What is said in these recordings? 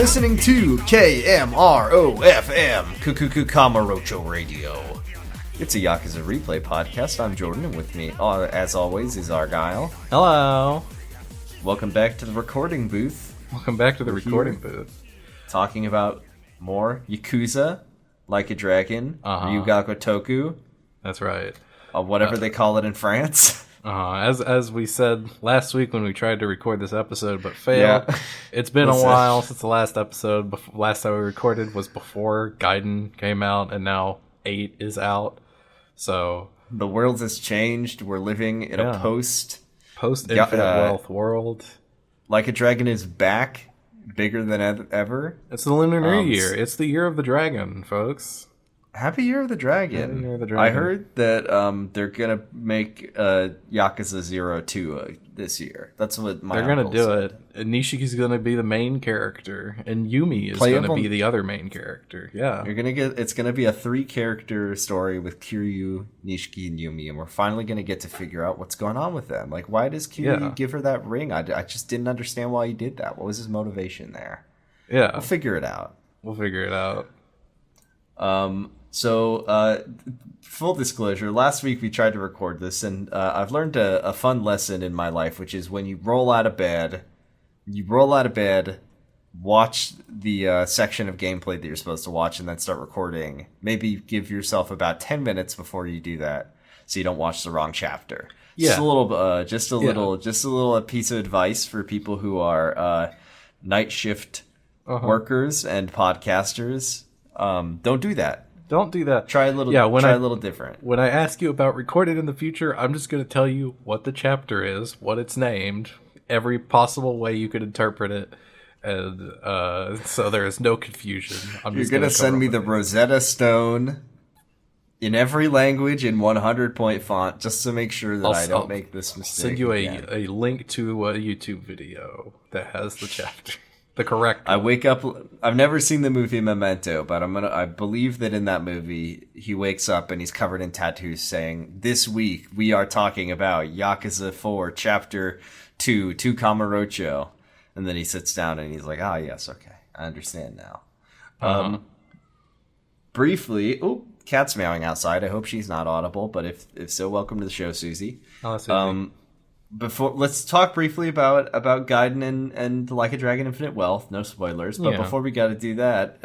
listening to KMROFM, Kamarocho Radio. It's a Yakuza Replay podcast. I'm Jordan, and with me, as always, is Argyle. Hello. Welcome back to the recording booth. Welcome back to the recording booth. Talking about more Yakuza, Like a Dragon, Ryuga Gotoku. That's right. Whatever they call it in France. As we said last week when we tried to record this episode but failed, It's been a while since the last episode. Last time we recorded was before Gaiden came out, and now 8 is out. So the world has changed. We're living in a post-Infinite Wealth world. Like a Dragon is back, bigger than ever. It's the Lunar New Year. It's the Year of the Dragon, folks. Happy Year of the Dragon. Happy Year of the Dragon. I heard that they're going to make Yakuza 0-2 this year. That's what my They're going to do it. And Nishiki's going to be the main character, and Yumi is going to be the other main character. Yeah. It's going to be a 3-character story with Kiryu, Nishiki, and Yumi, and we're finally going to get to figure out what's going on with them. Like, why does Kiryu give her that ring? I just didn't understand why he did that. What was his motivation there? Yeah. We'll figure it out. So, full disclosure, last week we tried to record this, and I've learned a fun lesson in my life, which is when you roll out of bed, watch the section of gameplay that you're supposed to watch, and then start recording. Maybe give yourself about 10 minutes before you do that, so you don't watch the wrong chapter. Yeah. Just a little piece of advice for people who are night shift workers and podcasters. Don't do that. Don't do that. Try a little different. When I ask you about recording in the future, I'm just going to tell you what the chapter is, what it's named, every possible way you could interpret it, and so there is no confusion. You're going to send me the Rosetta Stone in every language in 100-point font just to make sure that I don't make this mistake. Send you a link to a YouTube video that has the chapter. The correct one. I wake up. I've never seen the movie Memento, but I believe that in that movie he wakes up and he's covered in tattoos saying, "This week we are talking about Yakuza 4 Chapter 2 Kamarocho," and then he sits down and he's like, "Ah, yes, okay, I understand now." Briefly, cat's meowing outside. I hope she's not audible, but if so, welcome to the show, Susie. Oh, Susie. Let's talk briefly about Gaiden and Like a Dragon Infinite Wealth. No spoilers, but before we got to do that,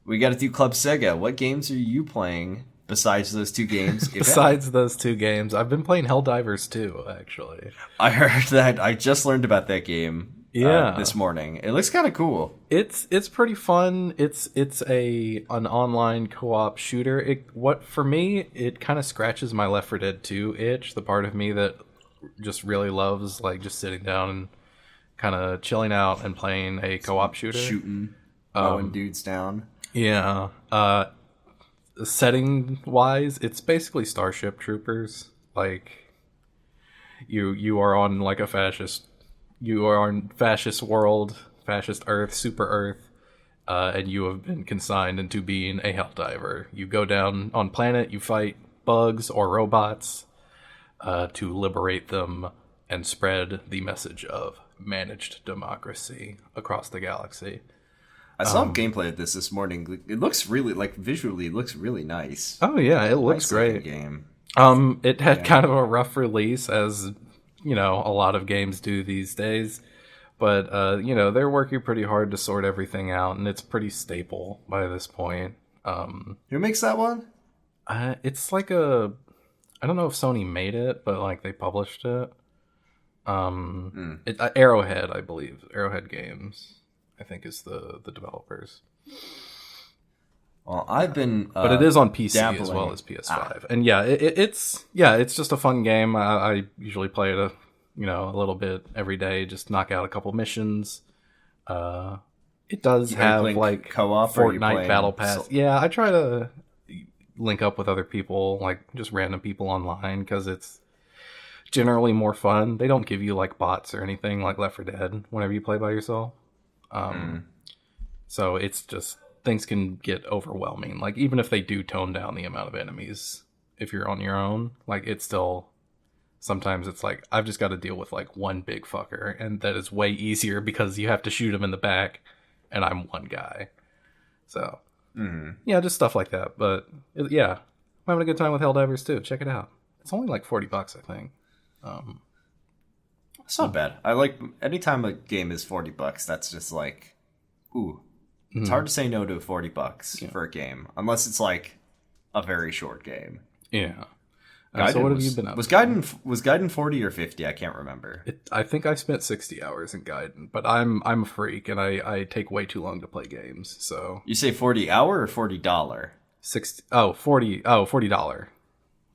we got to do Club Sega. What games are you playing besides those 2 games? Those 2 games, I've been playing Helldivers 2, actually. I heard that. I just learned about that game. This morning. It looks kind of cool. It's pretty fun. It's an online co-op shooter. For me, it kind of scratches my Left 4 Dead 2 itch. The part of me that just really loves like just sitting down and kind of chilling out and playing a co-op shooter, shooting, mowing dudes down. Yeah. Setting wise, it's basically Starship Troopers. Like you are on like a fascist. You are on fascist world, fascist Earth, super Earth, and you have been consigned into being a Helldiver. You go down on planet, you fight bugs or robots to liberate them and spread the message of managed democracy across the galaxy. I saw gameplay of this morning. It looks really, visually, it looks really nice. Oh yeah, it looks great. Game. It had kind of a rough release, as a lot of games do these days. But they're working pretty hard to sort everything out, and it's pretty stable by this point. Who makes that one? It's like I don't know if Sony made it, but like they published it. Arrowhead, I believe. Arrowhead Games, I think, is the developers. Well, I've been, but it is on PC as well as PS5, and it's just a fun game. I usually play it a little bit every day, just knock out a couple missions. It does have like co-op Fortnite Battle Pass. Yeah, I try to link up with other people, like just random people online, because it's generally more fun. They don't give you like bots or anything like Left 4 Dead whenever you play by yourself. So it's just, things can get overwhelming. Like even if they do tone down the amount of enemies, if you're on your own, like it's still, sometimes it's like, I've just got to deal with like one big fucker, and that is way easier because you have to shoot him in the back and I'm one guy. So, yeah, just stuff like that. But yeah, I'm having a good time with Helldivers too. Check it out. It's only like $40, I think. It's not bad. I like anytime a game is $40. That's just like, ooh, it's hard to say no to $40 for a game, unless it's like a very short game. Yeah. So what have you been up to? Was Gaiden 40 or 50? I can't remember. I think I spent 60 hours in Gaiden, but I'm a freak and I take way too long to play games. So you say 40 hour or $40? 60. Oh, $40. Oh, $40.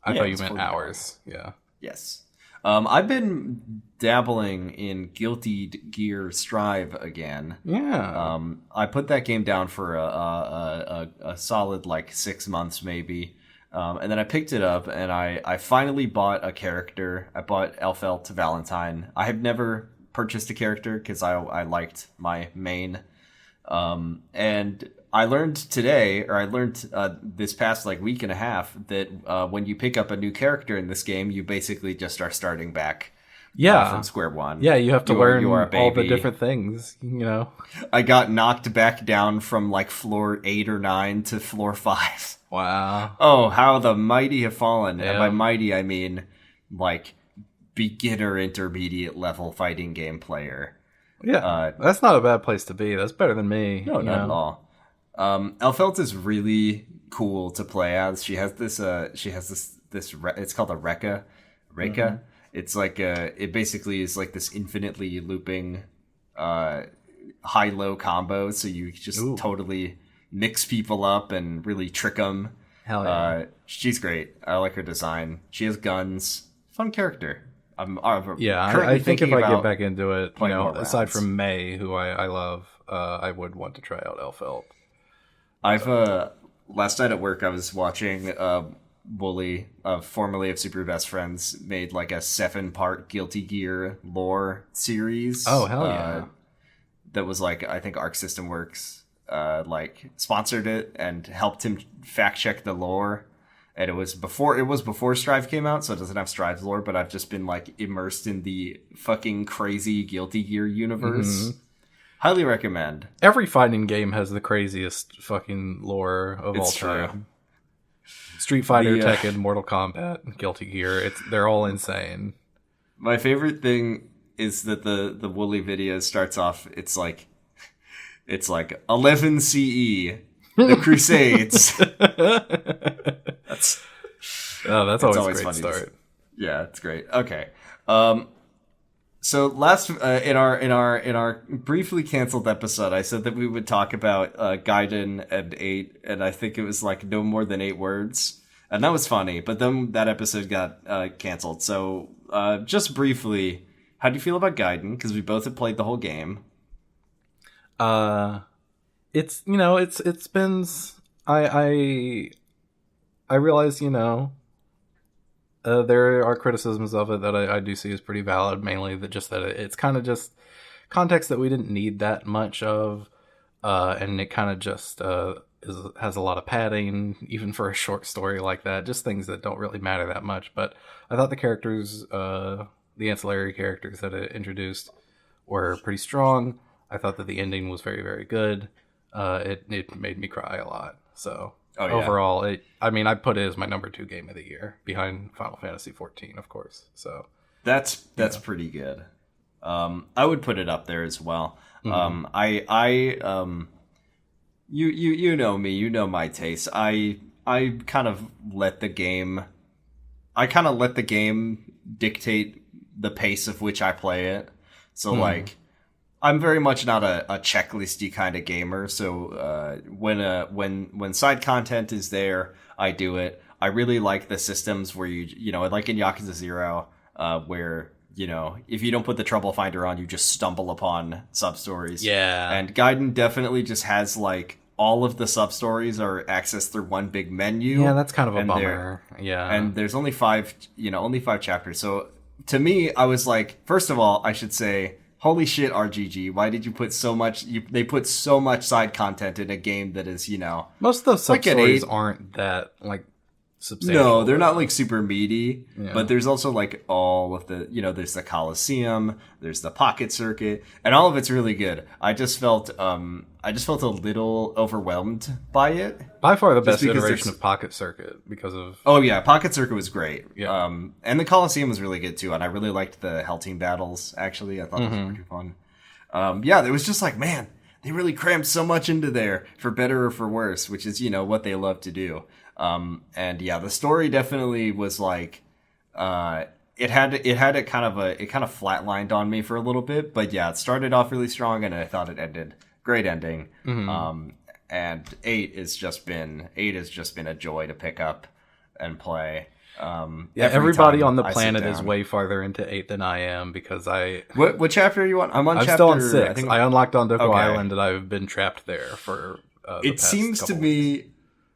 I thought you meant $40. hours. Yeah. Yes. I've been dabbling in Guilty Gear Strive again. Yeah. I put that game down for a solid like 6 months maybe. And then I picked it up, and I finally bought a character. I bought Elfelt Valentine. I have never purchased a character because I liked my main. And I learned today, or I learned this past like week and a half, that when you pick up a new character in this game, you basically just are starting back. From square one. Yeah, you have to learn all the different things, I got knocked back down from like floor 8 or 9 to floor 5. Wow. Oh, how the mighty have fallen. Yeah. And by mighty, I mean like beginner intermediate level fighting game player. Yeah, that's not a bad place to be. That's better than me. No, not at all. Elfelt is really cool to play as. She has this. It's called a Rekka. Mm-hmm. It's like it basically is like this infinitely looping high-low combo. So you just totally mix people up and really trick them. Hell yeah. She's great. I like her design. She has guns. Fun character. I think if I get back into it, aside from May, who I love, I would want to try out Elfelt. I've last night at work I was watching Wooly, formerly of Super Best Friends, made like a 7-part Guilty Gear lore series. Oh hell yeah! That was like, I think Arc System Works like sponsored it and helped him fact check the lore. And it was before Strive came out, so it doesn't have Strive's lore, but I've just been like immersed in the fucking crazy Guilty Gear universe. Mm-hmm. Highly recommend. Every fighting game has the craziest fucking lore of all time. Street Fighter, Tekken, Mortal Kombat, Guilty Gear, they're all insane. My favorite thing is that the Wooly video starts off, it's like 11 CE, the Crusades. That's always a great start. Yeah, it's great. Okay. So last in our briefly canceled episode, I said that we would talk about Gaiden and 8, and I think it was like no more than 8 words, and that was funny. But then that episode got canceled. So just briefly, how do you feel about Gaiden? Because we both have played the whole game. It's been I realize there are criticisms of it that I do see as pretty valid, mainly that it's kind of just context that we didn't need that much of, and it kind of just has a lot of padding, even for a short story like that, just things that don't really matter that much. But I thought the characters, the ancillary characters that it introduced were pretty strong. I thought that the ending was very, very good. It made me cry a lot. So overall, I put it as my number 2 game of the year, behind Final Fantasy 14, of course. So that's pretty good. I would put it up there as well. Mm-hmm. You know me, you know my taste. I kind of let the game dictate the pace of which I play it. So like, I'm very much not a checklisty kind of gamer. So when side content is there, I do it. I really like the systems where like in Yakuza 0, where if you don't put the Trouble Finder on, you just stumble upon sub stories. Yeah. And Gaiden definitely just has like all of the sub stories are accessed through one big menu. Yeah, that's kind of a bummer. Yeah. And there's only 5 chapters. So to me, I was like, first of all, I should say, holy shit, RGG, why did you put so much... they put so much side content in a game that is, Most of those sub-stories aren't that, like, substantial. No, they're not like super meaty, but there's also like all of the, there's the Coliseum, there's the Pocket Circuit, and all of it's really good. I just felt a little overwhelmed by it. By far the best iteration of Pocket Circuit because of... Oh yeah, Pocket Circuit was great. Yeah. And the Coliseum was really good too, and I really liked the Hell Team battles, actually. I thought those were pretty fun. Yeah, it was just like, man, they really crammed so much into there, for better or for worse, which is, what they love to do. And yeah, the story definitely was like, it kind of flatlined on me for a little bit, but yeah, it started off really strong and I thought it ended great ending. And 8 has just been a joy to pick up and play. Everybody on the planet is way farther into 8 than I am because What chapter are you on? I'm still on 6. I unlocked Dondoko Island and I've been trapped there for it seems to me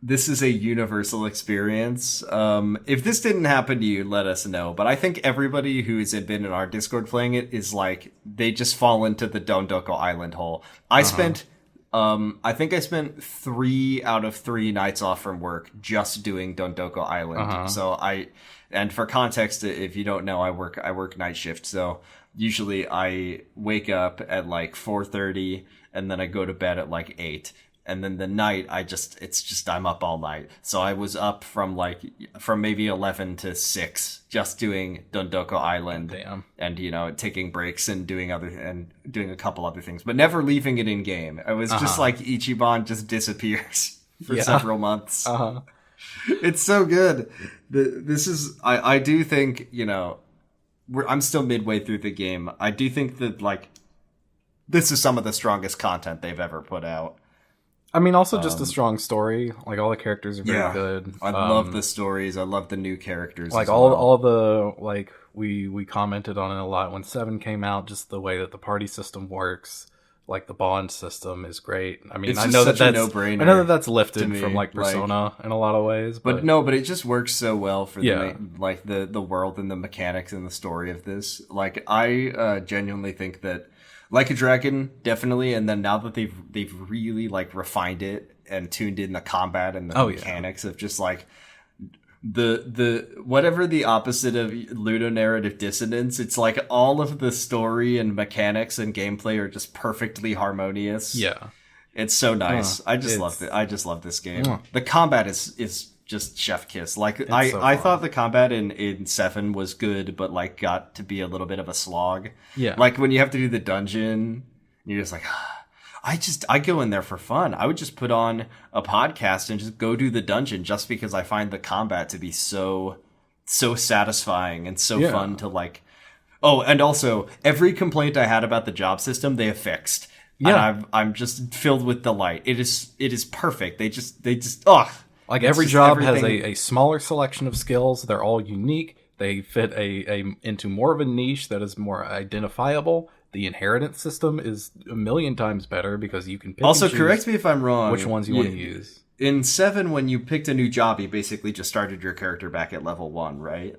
this is a universal experience. If this didn't happen to you, let us know. But I think everybody who's been in our Discord playing it is like, they just fall into the Dondoko Island hole. I think I spent 3 out of 3 nights off from work just doing Dondoko Island. So and for context, if you don't know, I work night shift. So usually I wake up at like 4:30 and then I go to bed at like 8. And then the night, I'm up all night. So I was up from maybe 11 to 6, just doing Dondoko Island. Damn. And, taking breaks and doing a couple other things, but never leaving it in game. It was just like Ichiban just disappears for several months. It's so good. I do think, I'm still midway through the game. I do think that this is some of the strongest content they've ever put out. I mean, also just a strong story. Like, all the characters are very good. I love the stories. I love the new characters. Like, all the, we commented on it a lot when 7 came out, just the way that the party system works. Like, the bond system is great. I mean, I know that's a no-brainer. I know that's lifted from, Persona in a lot of ways. But it just works so well for the world and the mechanics and the story of this. I genuinely think that Like a Dragon, definitely, and then now that they've really refined it and tuned in the combat and the mechanics of just the whatever the opposite of ludonarrative dissonance, it's all of the story and mechanics and gameplay are just perfectly harmonious. Yeah, it's so nice. I just love it. I just love this game. The combat is just chef kiss. I thought the combat in 7 was good, but got to be a little bit of a slog. Yeah. When you have to do the dungeon, you're just I go in there for fun. I would just put on a podcast and just go do the dungeon just because I find the combat to be so satisfying and so fun to Oh, and also every complaint I had about the job system, they have fixed. Yeah. And I'm just filled with delight. It is perfect. They just every job has a smaller selection of skills. They're all unique. They fit into more of a niche that is more identifiable. The inheritance system is a million times better because you can pick also, correct me if I'm wrong, which ones you want to use. In 7, when you picked a new job, you basically just started your character back at level 1, right?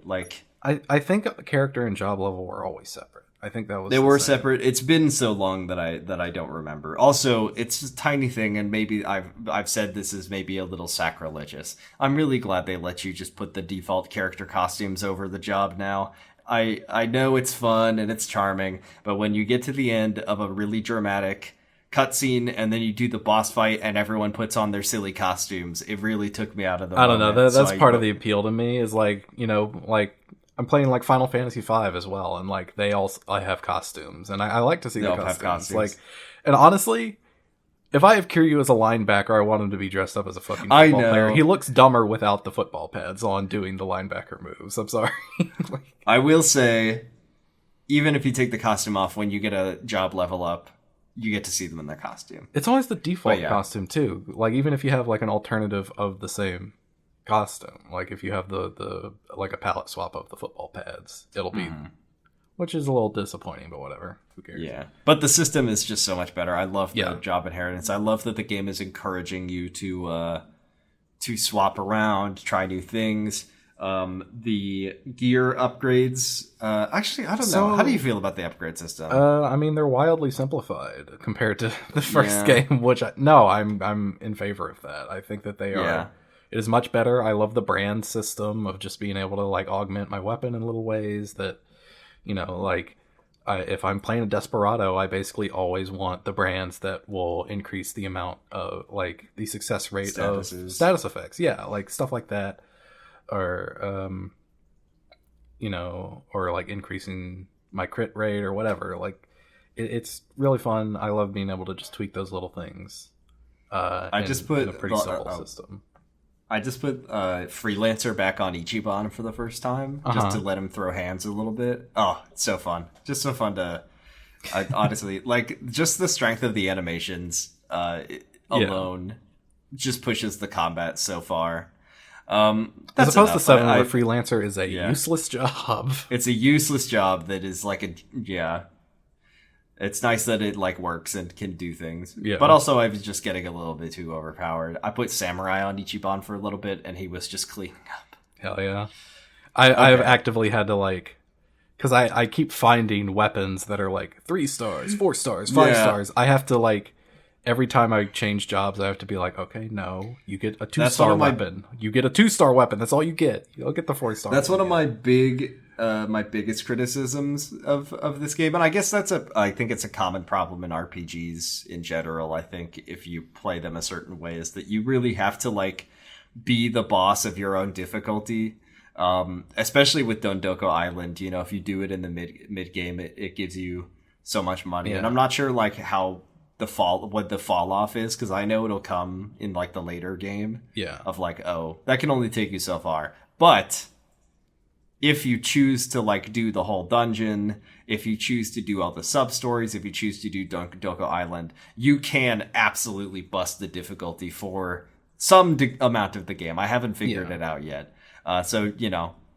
I think character and job level were always separate. I think that was they were separate. It's been so long that I don't remember. Also, it's a tiny thing, and maybe I've said this is maybe a little sacrilegious. I'm really glad they let you just put the default character costumes over the job now. I know it's fun and it's charming, but when you get to the end of a really dramatic cutscene and then you do the boss fight and everyone puts on their silly costumes, it really took me out of the moment. I don't know. That's part of the appeal to me is I'm playing Final Fantasy V as well, and I have costumes, and I like to see the costumes. And honestly, if I have Kiryu as a linebacker, I want him to be dressed up as a fucking football player. He looks dumber without the football pads on doing the linebacker moves. I'm sorry. I will say, even if you take the costume off, when you get a job level up, you get to see them in their costume. It's always the default costume too. Even if you have an alternative of the same costume, if you have the a palette swap of the football pads, it'll be which is a little disappointing, but whatever, who cares. Yeah, but the system is just so much better. I love the job inheritance. I love that the game is encouraging you to swap around, try new things. The gear upgrades, actually, I don't know, how do you feel about the upgrade system? I mean, they're wildly simplified compared to the first game, which I'm in favor of that. I think that they are. It is much better. I love the brand system of just being able to like augment my weapon in little ways that, like if I'm playing a Desperado, I basically always want the brands that will increase the amount of like the success rate of status effects. Yeah, like stuff like that, or or like increasing my crit rate or whatever. Like it's really fun. I love being able to just tweak those little things. I just put in a pretty simple system. I just put Freelancer back on Ichiban for the first time, just to let him throw hands a little bit. Oh, it's so fun. Just so fun to... honestly, like, just the strength of the animations alone just pushes the combat so far. As opposed to 7, where Freelancer is a useless job. It's a useless job that is like a... Yeah. It's nice that it like works and can do things. Yeah. But also I was just getting a little bit too overpowered. I put Samurai on Ichiban for a little bit and he was just cleaning up. Hell yeah. I've actively had to like... Because I keep finding weapons that are like 3 stars, 4 stars, 5 stars. I have to like... Every time I change jobs, I have to be like, okay, no, you get a 2-star weapon. You get a 2-star weapon. That's all you get. You don't get the 4-star. That's one of my biggest criticisms of this game, and I guess I think it's a common problem in RPGs in general. I think if you play them a certain way, is that you really have to like be the boss of your own difficulty. Especially with Dondoko Island, if you do it in the mid game, it gives you so much money, and I'm not sure like how. What the fall off is, because I know it'll come in like the later game of like, oh, that can only take you so far. But if you choose to like do the whole dungeon, if you choose to do all the sub stories, if you choose to do Doko Island, you can absolutely bust the difficulty for some amount of the game. I haven't figured it out yet, so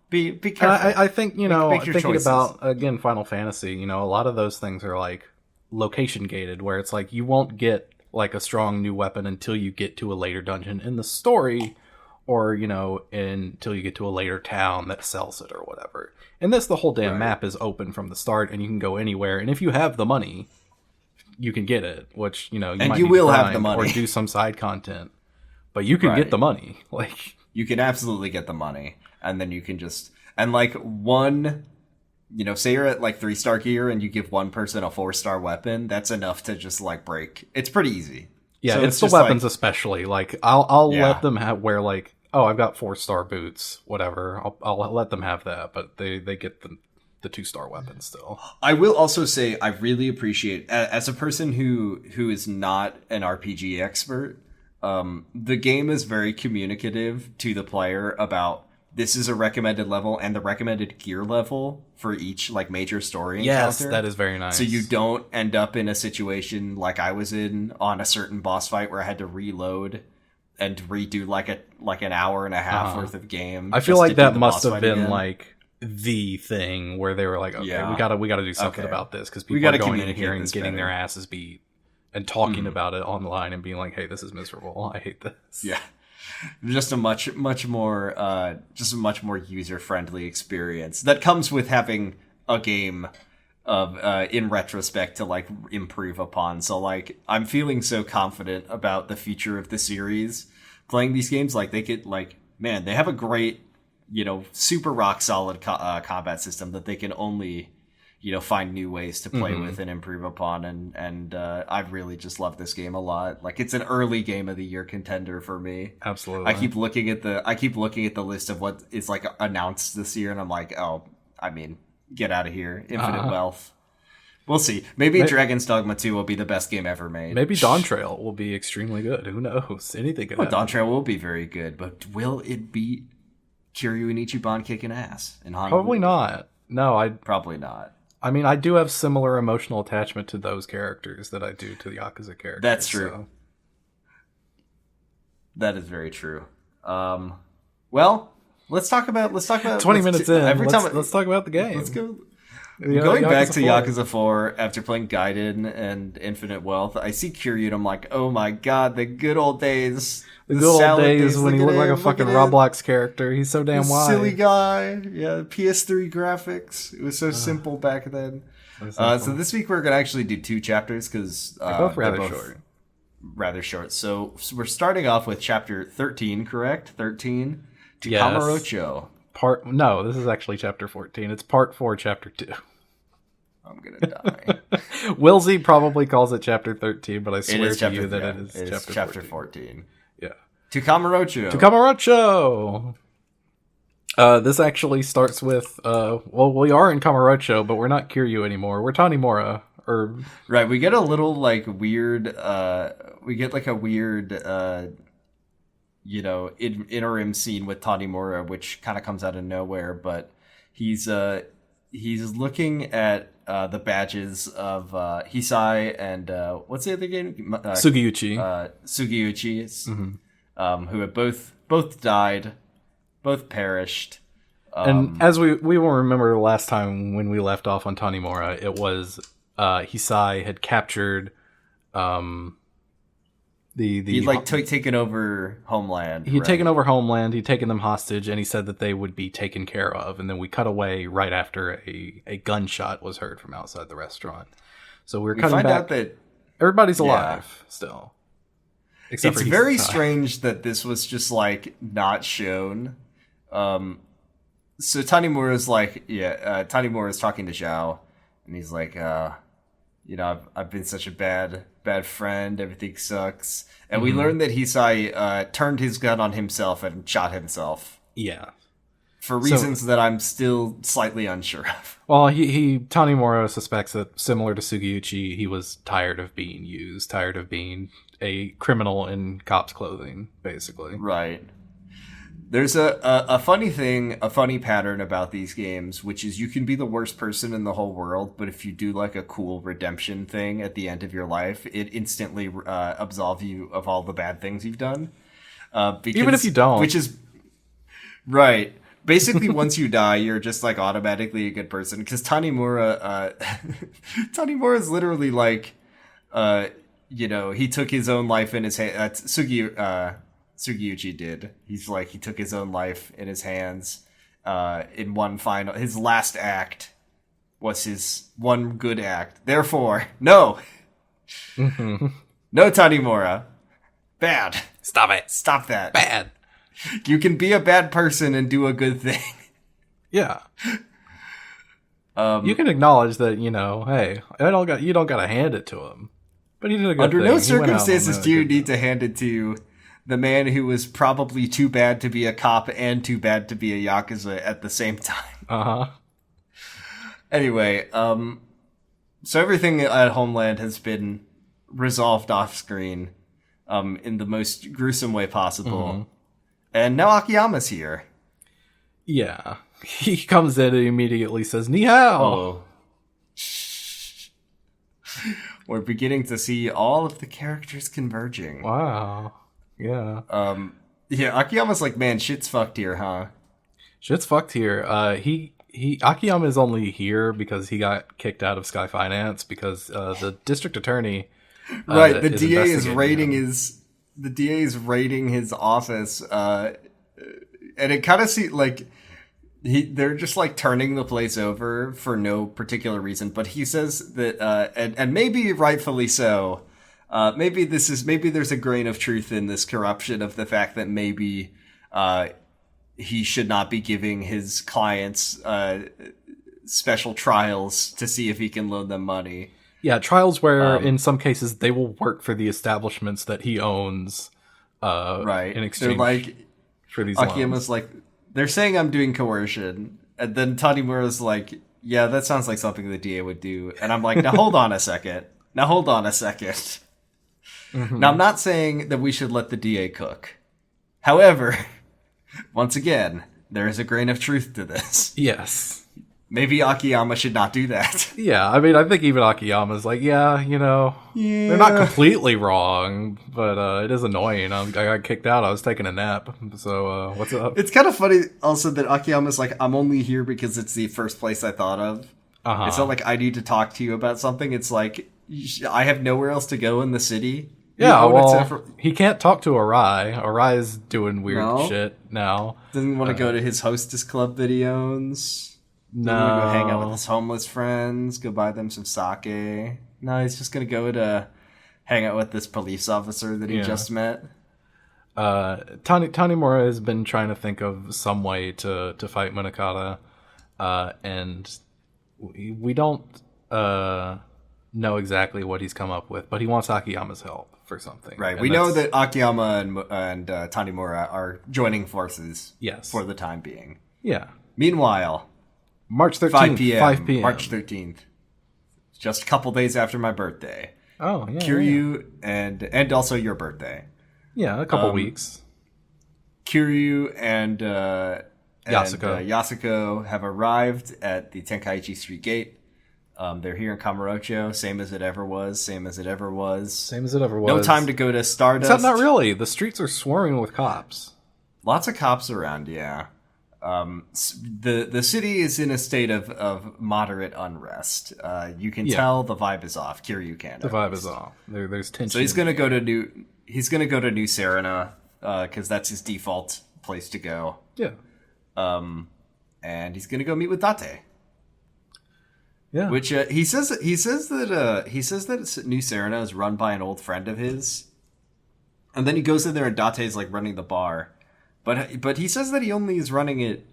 be careful. I think thinking choices. About again Final Fantasy, a lot of those things are like location gated, where it's like you won't get like a strong new weapon until you get to a later dungeon in the story, or until you get to a later town that sells it or whatever. And this, the whole damn map is open from the start, and you can go anywhere. And if you have the money, you can get it. Which you will have the money or do some side content, but you can get the money. Like you can absolutely get the money, and then you can just like one. Say you're at like 3-star gear and you give one person a 4-star weapon, that's enough to just like break. It's pretty easy. Yeah, so it's the weapons like, especially. Like I'll let them wear like, oh, I've got 4-star boots, whatever. I'll let them have that, but they get the 2-star weapon still. I will also say I really appreciate, as a person who is not an RPG expert, the game is very communicative to the player about this is a recommended level and the recommended gear level for each like major story encounter. Yes, that is very nice. So you don't end up in a situation like I was in on a certain boss fight where I had to reload and redo like an hour and a half worth of game. I feel like that must have been again. Like the thing where they were like, okay, we gotta do something about this, because people are going in here and getting their asses beat and talking about it online and being like, hey, this is miserable. I hate this. Yeah. Just a much more user-friendly experience that comes with having a game of in retrospect to like improve upon. So like I'm feeling so confident about the future of the series playing these games. Like they could like, man, they have a great super rock solid combat system that they can only find new ways to play with and improve upon, and I really just love this game a lot. Like it's an early game of the year contender for me. Absolutely. I keep looking at the list of what is like announced this year, and I'm like, oh, I mean, get out of here. Infinite Wealth. We'll see. Maybe Dragon's Dogma 2 will be the best game ever made. Maybe Dawn Trail will be extremely good. Who knows? Anything could happen. Dawn Trail will be very good, but will it beat Kiryu and Ichiban kicking ass in Honolulu? Probably not. No, probably not. I mean, I do have similar emotional attachment to those characters that I do to the Yakuza characters. That's true. So. That is very true. Well, let's talk about 20 minutes in. Let's talk about the game. Let's go. Going back to Yakuza 4 after playing Gaiden and Infinite Wealth, I see Kiryu and I'm like, oh my god, the good old days. The good old days when he looked like a fucking Roblox character. He's so damn wise. Silly guy. Yeah, PS3 graphics. It was so simple back then. So this week we're going to actually do 2 chapters because they're both rather short. rather short. So we're starting off with chapter 13, correct? 13 to Yes. Kamurocho. No, this is actually chapter 14. It's part 4, chapter 2. I'm gonna die. Wilsey probably calls it chapter 13, but I swear to you that yeah, it is chapter 14. Yeah. To Kamurocho. To Kamurocho! This actually starts with, well, we are in Kamurocho, but we're not Kiryu anymore. We're Tanimura. Right, we get a little, like, weird, we get, like, a weird, interim scene with Tanimura, which kind of comes out of nowhere, but he's looking at the badges of Hisai and what's the other game? Sugiyuchi. Sugiyuchi, who had both died, both perished. And as we will remember last time when we left off on Tanimura, it was Hisai had captured he'd like taken over Homeland. He'd taken over Homeland. He'd taken them hostage, and he said that they would be taken care of. And then we cut away right after a gunshot was heard from outside the restaurant. So we find out that everybody's alive still. Except it's very strange that this was just like not shown. So Tanimura's like, Tanimura's talking to Zhao, and he's like, I've been such a bad friend. Everything sucks. And we learned that Hisai turned his gun on himself and shot himself. Yeah. For reasons that I'm still slightly unsure of. Well, Tanimura suspects that, similar to Sugiyuchi, he was tired of being used, tired of being a criminal in cop's clothing, basically. Right. There's a funny pattern about these games, which is you can be the worst person in the whole world, but if you do like a cool redemption thing at the end of your life, it instantly absolves you of all the bad things you've done. Even if you don't. Which is... Right. Basically, once you die, you're just like automatically a good person. Because Tanimura is literally like, he took his own life in his hand. Sugiyuchi did. He's like, he took his own life in his hands in his last act was his one good act. Therefore, no. Mm-hmm. No, Tanimura. Bad. Stop it. Stop that. Bad. You can be a bad person and do a good thing. Yeah. You can acknowledge that, hey, you don't gotta hand it to him. But he did a good thing. Under no circumstances do you need thing. To hand it to the man who was probably too bad to be a cop and too bad to be a Yakuza at the same time. Uh-huh. Anyway, so everything at Homeland has been resolved off screen in the most gruesome way possible. Mm-hmm. And now Akiyama's here. Yeah. He comes in and immediately says, Ni hao! Oh. We're beginning to see all of the characters converging. Wow. Yeah. Akiyama's like, man, shit's fucked here, huh? Shit's fucked here. Akiyama is only here because he got kicked out of Sky Finance because the district attorney right, the DA is raiding the DA is raiding his office, and it kind of seems like they're just like turning the place over for no particular reason. But he says that, and maybe rightfully so, maybe there's a grain of truth in this corruption of the fact that maybe he should not be giving his clients special trials to see if he can loan them money. Yeah, trials where, in some cases, they will work for the establishments that he owns right. in exchange for these Akiyama's loans. like, they're saying I'm doing coercion. And then Tanimura's like, yeah, that sounds like something the DA would do. And I'm like, now hold on a second. Mm-hmm. Now, I'm not saying that we should let the DA cook. However, once again, there is a grain of truth to this. Yes. Maybe Akiyama should not do that. Yeah, I mean, I think even Akiyama's like, they're not completely wrong, but it is annoying. I got kicked out. I was taking a nap. So, what's up? It's kind of funny also that Akiyama's like, I'm only here because it's the first place I thought of. Uh-huh. It's not like I need to talk to you about something. It's like, I have nowhere else to go in the city. Yeah, he can't talk to Arai. Arai is doing weird shit now. Doesn't want to go to his Hostess Club videos. No. He's gonna go hang out with his homeless friends, go buy them some sake. No, he's just gonna go to hang out with this police officer that he just met. Tanimura has been trying to think of some way to fight Munakata, and we don't know exactly what he's come up with, but he wants Akiyama's help for something. Right. And we know that Akiyama and Tanimura are joining forces. Yes. For the time being. Yeah. Meanwhile, March 13th, 5 p.m. March 13th. Just a couple days after my birthday. Oh, yeah. Kiryu and also your birthday. Yeah, a couple weeks. Kiryu and Yasuko have arrived at the Tenkaichi Street Gate. They're here in Kamurocho, same as it ever was. No time to go to Stardust. Except not really. The streets are swarming with cops. Lots of cops around, yeah. The city is in a state of moderate unrest. You can tell the vibe is off. Kiryu can. The vibe is off. There's tension. So he's gonna go to New Serena, because that's his default place to go. Yeah. And he's gonna go meet with Date. Yeah. Which he says that New Serena is run by an old friend of his, and then he goes in there and Date's like running the bar. But he says that he only is running it,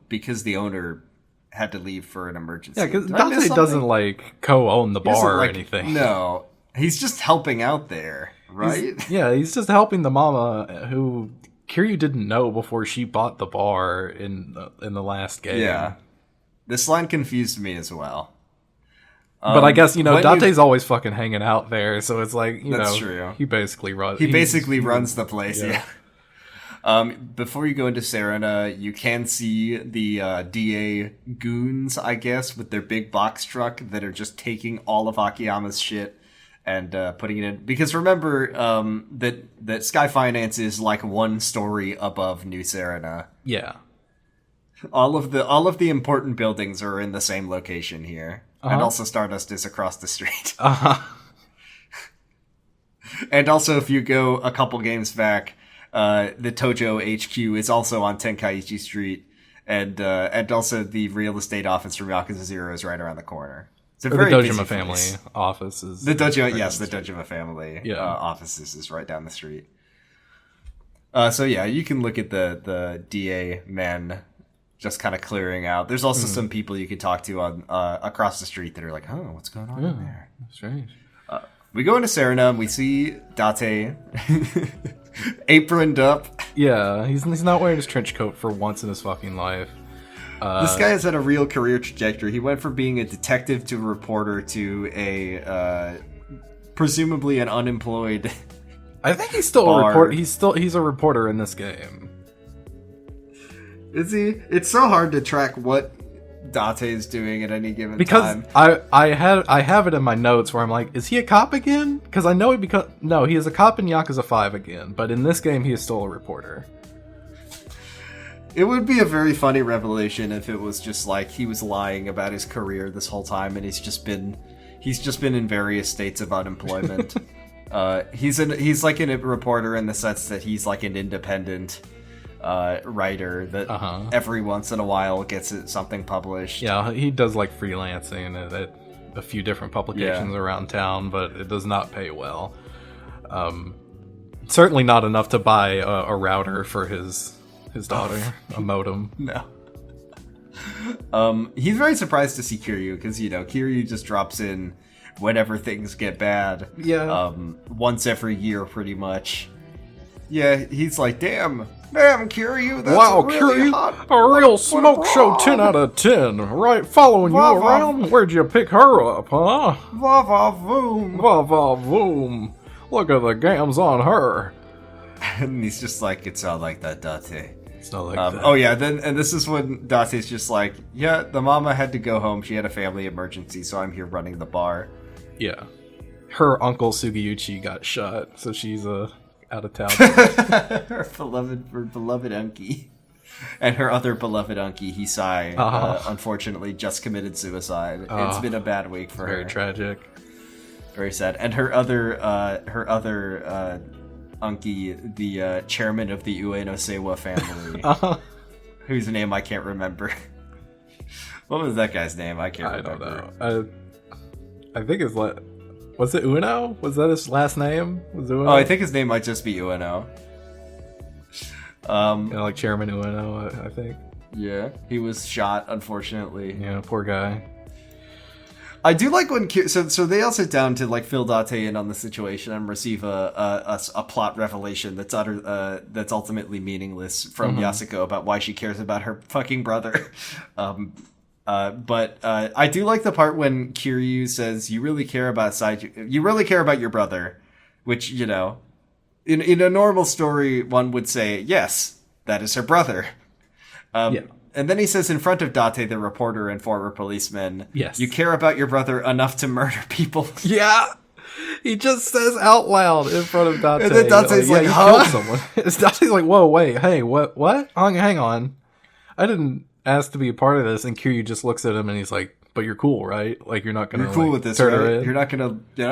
because the owner had to leave for an emergency. Yeah, because Date doesn't like co-own the bar or anything. No, he's just helping out there, right? He's just helping the mama who Kiryu didn't know before she bought the bar in the last game. Yeah, this line confused me as well. But I guess Date's always fucking hanging out there, so it's like that's true. He basically runs. He basically runs the place. Yeah. Before you go into Serena, you can see the DA goons, I guess, with their big box truck that are just taking all of Akiyama's shit and putting it in. Because remember that Sky Finance is like one story above New Serena. Yeah. All of the important buildings are in the same location here. Uh-huh. And also Stardust is across the street. Uh-huh. And also, if you go a couple games back, the Tojo HQ is also on Tenkaichi Street, and also the real estate office from Yakuza 0 is right around the corner. It's a very the busy Dojima place. family office is... The Dojima family offices is right down the street. So yeah, you can look at the DA men just kind of clearing out. There's also some people you could talk to on across the street that are like, oh, what's going on in there? Strange. We go into Serena and we see Date aproned up. Yeah, he's not wearing his trench coat for once in his fucking life. This guy has had a real career trajectory. He went from being a detective to a reporter to a presumably an unemployed. I think he's still a reporter. He's a reporter in this game. Is he? It's so hard to track what Date is doing at any given time. Because I have it in my notes where I'm like, is he a cop again? Because I know he is a cop in Yakuza 5 again, but in this game he is still a reporter. It would be a very funny revelation if it was just like he was lying about his career this whole time and he's just been in various states of unemployment. He's like a reporter in the sense that he's like an independent writer that every once in a while gets something published. Yeah, he does like freelancing at a few different publications around town, but it does not pay well. Certainly not enough to buy a router for his daughter, a modem. No. He's very surprised to see Kiryu because Kiryu just drops in whenever things get bad. Yeah. Once every year, pretty much. Yeah, he's like, damn, Kiryu, that's wow, really Kiryu, hot. a real smoke show 10 out of 10. Right, following you around? Where'd you pick her up, huh? Va va voom. Va va voom. Look at the gams on her. And he's just like, it's all like that, Date. It's not like that. Oh yeah, and this is when Date's just like, yeah, the mama had to go home. She had a family emergency, so I'm here running the bar. Yeah. Her uncle Sugiyuchi got shot, so she's out of town. her beloved uncle. And her other beloved uncle, Hisai, unfortunately just committed suicide. It's been a bad week for her. Very tragic. Very sad. And her other uncle, the chairman of the Ueno Seiwa family, whose name I can't remember. What was that guy's name? I can't remember. I don't know. I think it's like Was it Ueno? Was that his last name? Was Ueno? Oh, I think his name might just be Ueno. Yeah, like Chairman Ueno, I think. Yeah, he was shot, unfortunately. Yeah, poor guy. I do like when so they all sit down to like fill Date in on the situation and receive a plot revelation that's that's ultimately meaningless from Yasuko about why she cares about her fucking brother. But I do like the part when Kiryu says, "You really care about you really care about your brother," which, you know, in a normal story one would say, "Yes, that is her brother." Yeah. And then he says in front of Date, the reporter and former policeman, "Yes, you care about your brother enough to murder people." Yeah, he just says out loud in front of Date. And then Date's like, "You huh?" killed someone." Date's like, "Whoa, wait, hey, what? Hang on, I didn't ask to be a part of this." And Kiryu just looks at him and he's like, "But you're cool, right? Like you're not gonna you're cool like, with this, turn right? her in. You're not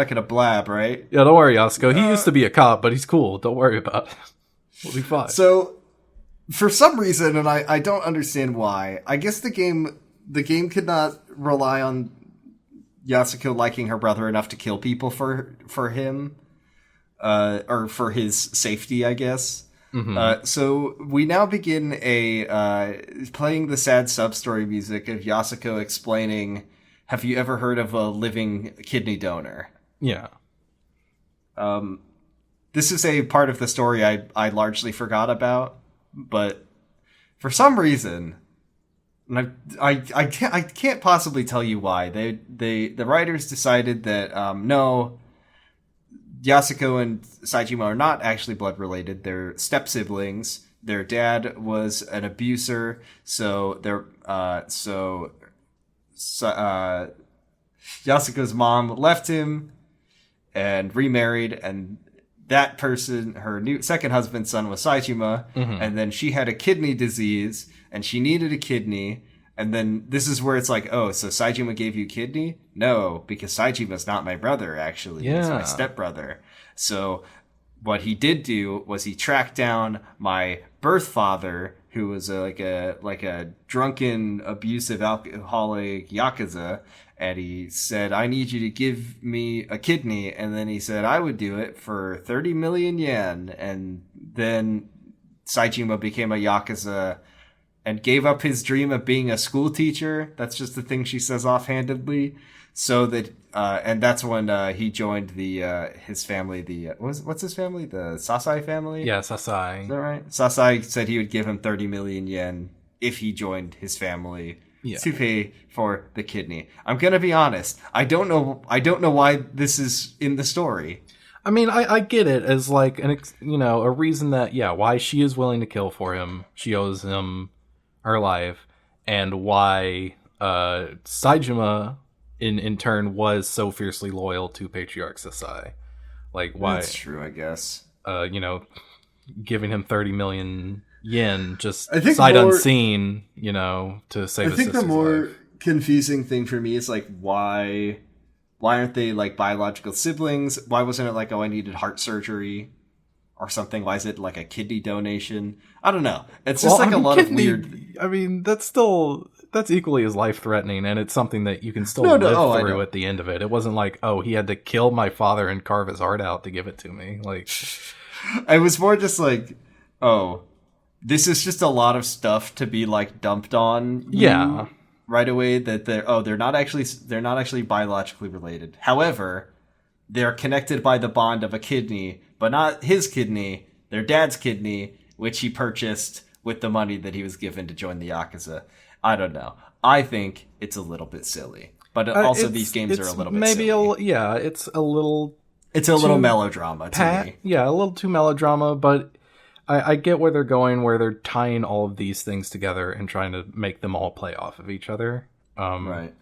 gonna blab, right?" Yeah, don't worry, Yasuko. He used to be a cop, but he's cool. Don't worry about it. We'll be fine." So, for some reason, and I don't understand why, I guess the game could not rely on Yasuko liking her brother enough to kill people for him, or for his safety, I guess. So we now begin playing the sad sub-story music of Yasuko explaining, "Have you ever heard of a living kidney donor?" Yeah. This is a part of the story I largely forgot about, but for some reason, and I can't possibly tell you why, the writers decided that no, Yasuko and Saejima are not actually blood related. They're step siblings. Their dad was an abuser, so Yasuko's mom left him and remarried, and that person, her new second husband's son, was Saejima, and then she had a kidney disease, and she needed a kidney, and then this is where it's like, oh, so Saejima gave you a kidney? No, because Saejima's not my brother, actually. He's my stepbrother. So what he did do was he tracked down my birth father, who was like a drunken, abusive, alcoholic Yakuza, and he said, "I need you to give me a kidney." And then he said, "I would do it for 30 million yen." And then Saejima became a Yakuza and gave up his dream of being a school teacher. That's just the thing she says offhandedly. So that, and that's when he joined his family. What's his family? The Sasai family? Yeah, Sasai. Is that right? Sasai said he would give him 30 million yen if he joined his family to pay for the kidney. I'm gonna be honest. I don't know why this is in the story. I mean, I get it as like a reason that why she is willing to kill for him. She owes him her life, and why Saejima in turn was so fiercely loyal to Patriarch Sasai. Like why? That's true, I guess. Giving him 30 million yen just I think sight unseen, to save. I think the more confusing thing for me is like why aren't they like biological siblings? Why wasn't it like, oh, I needed heart surgery or something? Why is it like a kidney donation? I don't know. It's just a lot of weird. I mean, that's equally as life threatening, and it's something that you can still live through at the end of it. It wasn't like, oh, he had to kill my father and carve his heart out to give it to me. Like, I was more just like, oh, this is just a lot of stuff to be like dumped on. You right away that they're not actually biologically related. However, they're connected by the bond of a kidney, but not his kidney, their dad's kidney, which he purchased with the money that he was given to join the Yakuza. I don't know. I think it's a little bit silly, but also these games are a little bit silly. It's a little. It's a little melodrama to me. Yeah, a little too melodrama, but I get where they're going, where they're tying all of these things together and trying to make them all play off of each other. Right.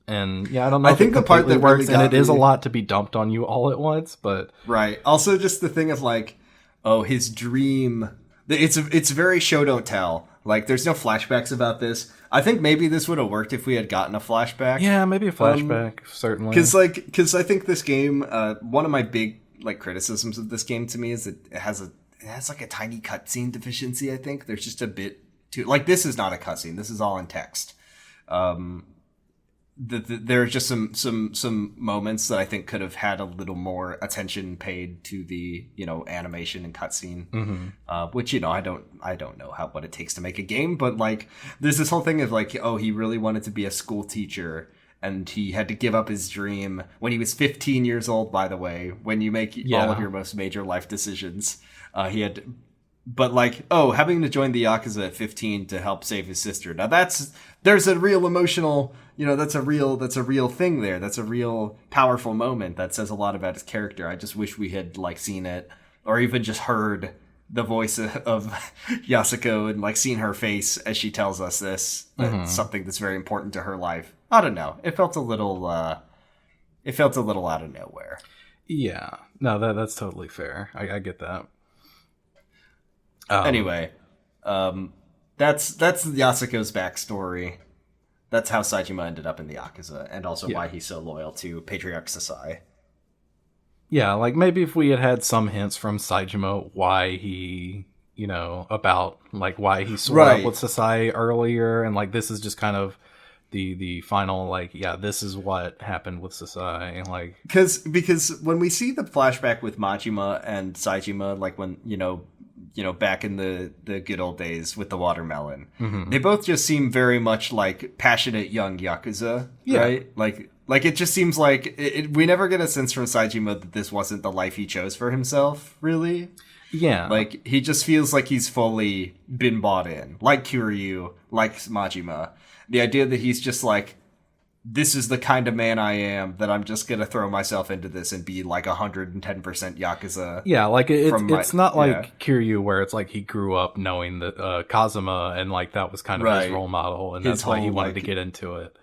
And I don't know. I think the part that works, really and it is a lot to be dumped on you all at once, but right. Also, just the thing of like, oh, his dream. It's very show don't tell. Like, there's no flashbacks about this. I think maybe this would have worked if we had gotten a flashback. Yeah, maybe a flashback, certainly. Because I think this game, one of my big like criticisms of this game to me is that it has like a tiny cutscene deficiency. I think there's just a bit too like, this is not a cutscene. This is all in text. there are just some moments that I think could have had a little more attention paid to the, you know, animation and cutscene, which, you know, I don't know what it takes to make a game, but like there's this whole thing of like, oh, he really wanted to be a school teacher and he had to give up his dream when he was 15 years old. By the way, when you make all of your most major life decisions, he had. But like, oh, having to join the Yakuza at 15 to help save his sister. Now there's a real emotional, you know, that's a real thing there. That's a real powerful moment that says a lot about his character. I just wish we had like seen it or even just heard the voice of Yasuko and like seen her face as she tells us this. That's something that's very important to her life. I don't know. It felt a little out of nowhere. Yeah. No, that's totally fair. I get that. Anyway, that's Yasuko's backstory. That's how Saejima ended up in the Yakuza, and also why he's so loyal to Patriarch Sasai. Yeah, like maybe if we had had some hints from Saejima why he, you know, about like why he swore up with Sasai earlier, and like this is just kind of the final, like, yeah, this is what happened with Sasai, like because when we see the flashback with Majima and Saejima, like when you know, back in the good old days with the watermelon, they both just seem very much like passionate young Yakuza, right? Like it just seems like we never get a sense from Saejima that this wasn't the life he chose for himself, really. Yeah. Like, he just feels like he's fully been bought in, like Kiryu, like Majima. The idea that he's just like, this is the kind of man I am, that I'm just gonna throw myself into this and be like 110% Yakuza. Yeah, like it's not like Kiryu where it's like he grew up knowing that Kazuma and like that was kind of his role model and that's why he wanted to get into it.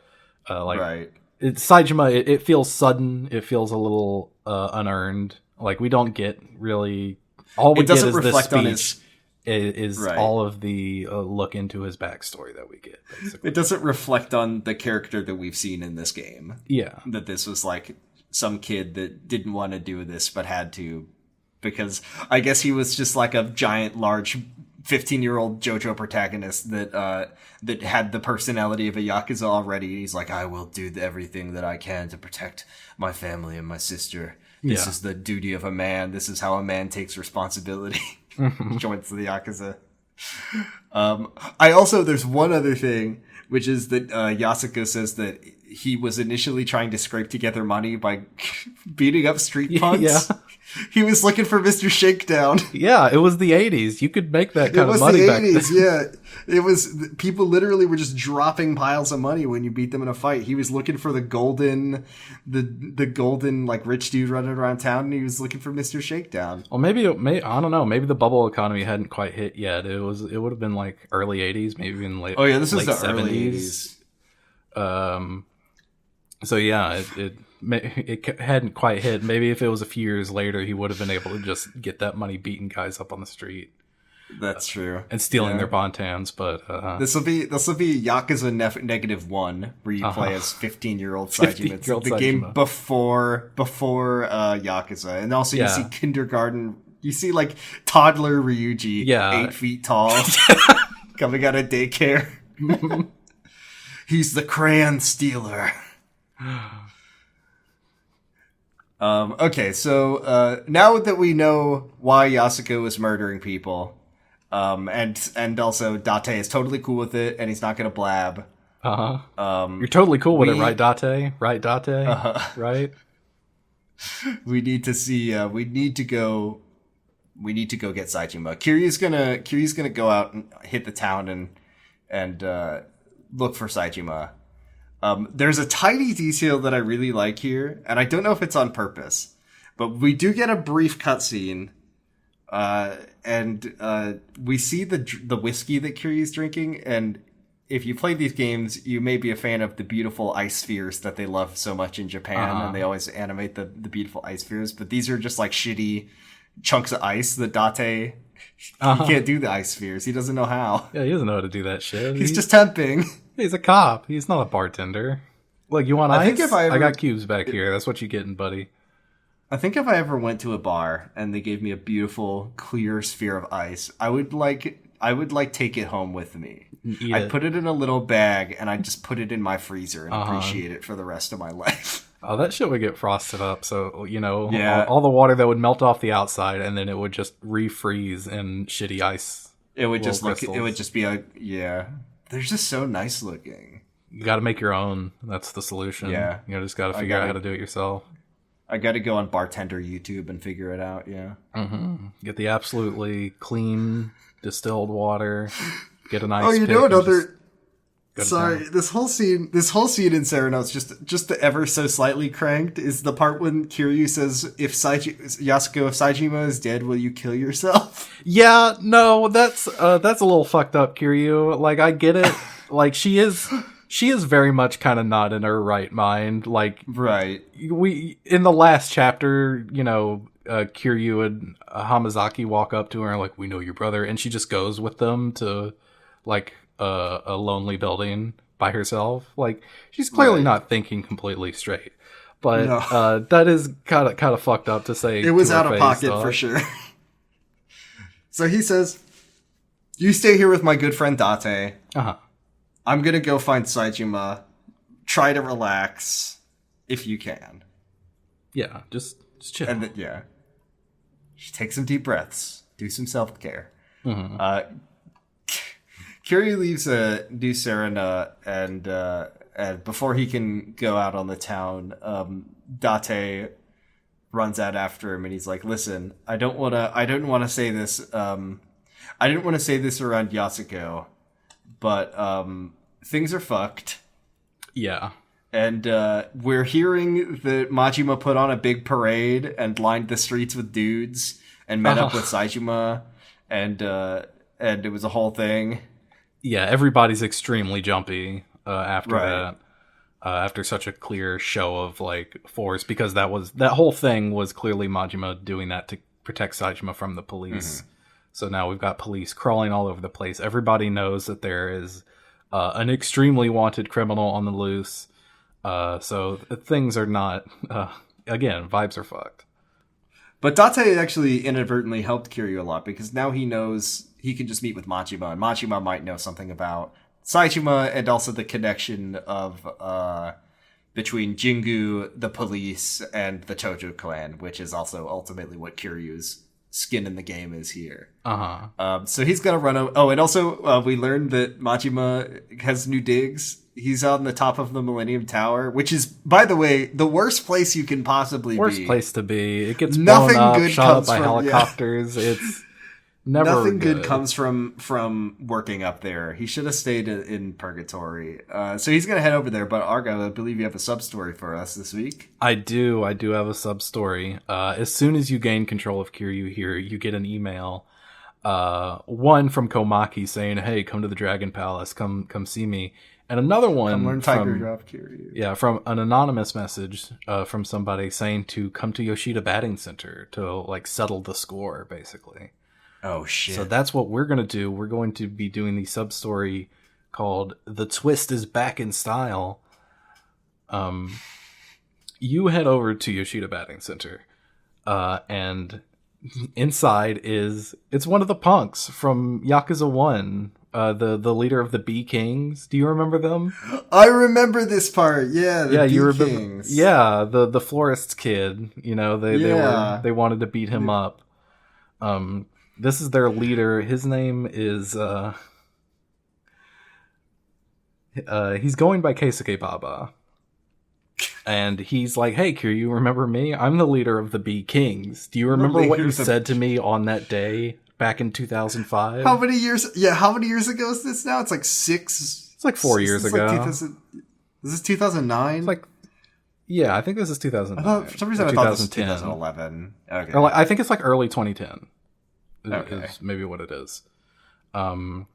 Saejima, it feels sudden, it feels a little unearned. Like we don't get really all we get is this speech. Is all of the look into his backstory that we get, basically. It doesn't reflect on the character that we've seen in this game. Yeah. That this was like some kid that didn't want to do this but had to, because I guess he was just like a giant, large 15-year-old JoJo protagonist that had the personality of a Yakuza already. He's like, I will do everything that I can to protect my family and my sister. This is the duty of a man. This is how a man takes responsibility. Joins the Yakuza. There's one other thing, which is that Yasuko says that he was initially trying to scrape together money by beating up street punks. Yeah. He was looking for Mr. Shakedown. Yeah, it was the 80s. You could make that kind of money back then. It was the 80s, yeah. It was, people literally were just dropping piles of money when you beat them in a fight. He was looking for the golden, like, rich dude running around town, and he was looking for Mr. Shakedown. Well, maybe, I don't know, maybe the bubble economy hadn't quite hit yet. It would have been, like, early 80s, maybe even late 70s. Oh, yeah, this is the 70s. Early 80s. So, yeah, it hadn't quite hit. Maybe if it was a few years later, he would have been able to just get that money beating guys up on the street. That's true. And stealing their Bontans, but this will be Yakuza -1, where you play as 15-year-old Saejima. It's the game before Yakuza, and also you see kindergarten. You see like toddler Ryuji, 8 feet tall, coming out of daycare. He's the crayon stealer. Okay, so now that we know why Yasuko is murdering people, and also Date is totally cool with it, and he's not gonna blab. You're totally cool with it, right, Date? Right, Date? Right? We need to see. We need to go get Saejima. Kiryu's gonna go out and hit the town and look for Saejima. There's a tiny detail that I really like here, and I don't know if it's on purpose, but we do get a brief cutscene, and we see the whiskey that Kiryu's drinking, and if you play these games, you may be a fan of the beautiful ice spheres that they love so much in Japan, and they always animate the beautiful ice spheres, but these are just like shitty chunks of ice that Date... He can't do the ice spheres. He doesn't know how. Yeah, he doesn't know how to do that shit. He's just temping. He's a cop. He's not a bartender. Look, you want ice? I got cubes back here. That's what you're getting, buddy. I think if I ever went to a bar and they gave me a beautiful, clear sphere of ice, I would I would like take it home with me. I'd put it in a little bag and I'd just put it in my freezer and appreciate it for the rest of my life. Oh, that shit would get frosted up, so, you know, Yeah. all the water that would melt off the outside, and then it would just refreeze in shitty ice. It would just look, crystals. it would just be they're just so nice looking. You gotta make your own. That's the solution. Yeah. You know, just gotta figure out how to do it yourself. I gotta go on bartender YouTube and figure it out, yeah. Mm-hmm. Get the absolutely clean, distilled water. Get an ice Oh, you pick know and another... just Sorry, this whole scene in Serena is just the ever so slightly cranked is the part when Kiryu says, if Saejima is dead, will you kill yourself? Yeah, no, that's a little fucked up, Kiryu. Like, I get it. Like, she is very much kind of not in her right mind. Like, Right. we in the last chapter, you know, Kiryu and Hamazaki walk up to her and like, we know your brother, and she just goes with them to like a lonely building by herself. Like, she's clearly not thinking completely straight. But No. that is kind of fucked up to say. It was to her out of face, pocket dog. for sure. So he says, you stay here with my good friend Date. Uh-huh. I'm gonna go find Saejima. Try to relax if you can. Yeah, just chill. And yeah. Just take some deep breaths. Do some self-care. Mm-hmm. Kiryu leaves New Serena, and before he can go out on the town, Date runs out after him, and he's like, "Listen, I didn't want to say this. I didn't want to say this around Yasuko, but things are fucked." Yeah. And we're hearing that Majima put on a big parade and lined the streets with dudes and met up with Saejima, and it was a whole thing. Yeah, everybody's extremely jumpy after Right. that. After such a clear show of like force, because that whole thing was clearly Majima doing that to protect Saejima from the police. So now we've got police crawling all over the place. Everybody knows that there is an extremely wanted criminal on the loose. So things are not, again, vibes are fucked. But Date actually inadvertently helped Kiryu a lot, because now he knows he can just meet with Majima, and Majima might know something about Saejima and also the connection of between Jingu, the police, and the Tojo clan, which is also ultimately what Kiryu's skin in the game is here. So he's gonna run over. Oh, and also we learned that Majima has new digs. He's on the top of the Millennium Tower, which is, by the way, the worst place you can possibly Worst be. place to be. It gets Nothing blown up, good shot up comes by from- yeah. helicopters. It's never Nothing good good comes from working up there. He should have stayed in Purgatory. So he's gonna head over there. But Argo, I believe you have a sub story for us this week. I do have a sub story. As soon as you gain control of Kiryu here, you get an email. One from Komaki saying, "Hey, come to the Dragon Palace. Come see me." And another one Learn Tiger Drop Kiryu. Yeah, from an anonymous message from somebody saying to come to Yoshida Batting Center to like settle the score, basically. Oh shit! So that's what we're gonna do. We're going to be doing the sub story called "The Twist is Back in Style." You head over to Yoshida Batting Center, and inside it's one of the punks from Yakuza 1. The leader of the Bee Kings. Do you remember them? I remember this part. Yeah, the you Bee remember. Kings. Yeah, the florist's kid. You know, they wanted to beat him up. This is their leader. His name is he's going by Keisuke Baba. And he's like, "Hey, Kiryu, remember me? I'm the leader of the Bee Kings. Do you remember what you said to me on that day back in 2005? How many years? Yeah, how many years ago is this now? It's like 6. It's like 4 years ago. Is this 2009? It's like, yeah, I think this is 2009. For some reason, I thought this was 2011. Okay. Or I think it's like early 2010. Okay. Is maybe what it is. And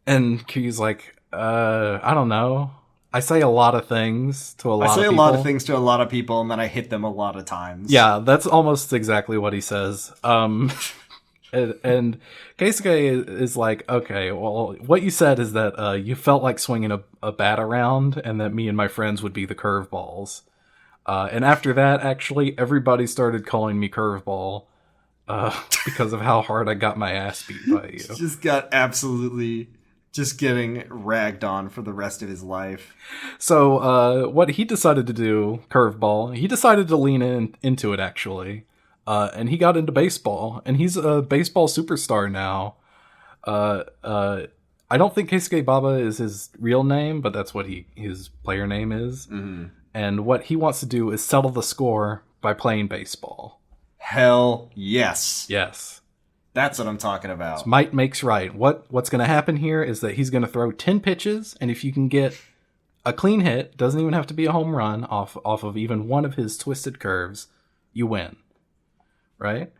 Kiryu's like, I don't know. I say a lot of things to a lot of people. I say a lot of things to a lot of people, and then I hit them a lot of times. Yeah, that's almost exactly what he says. And Keisuke is like, okay, well, what you said is that you felt like swinging a bat around, and that me and my friends would be the curveballs. And after that, actually, everybody started calling me Curveball. because of how hard I got my ass beat by you. Just got absolutely just getting ragged on for the rest of his life. So what he decided to do, curveball, he decided to lean into it, actually. And he got into baseball, and he's a baseball superstar now. I don't think Keisuke Baba is his real name, but that's what his player name is. Mm-hmm. And what he wants to do is settle the score by playing baseball. Hell yes. Yes. That's what I'm talking about. So might makes right. What's going to happen here is that he's going to throw 10 pitches, and if you can get a clean hit, doesn't even have to be a home run, off of even one of his twisted curves, you win. Right?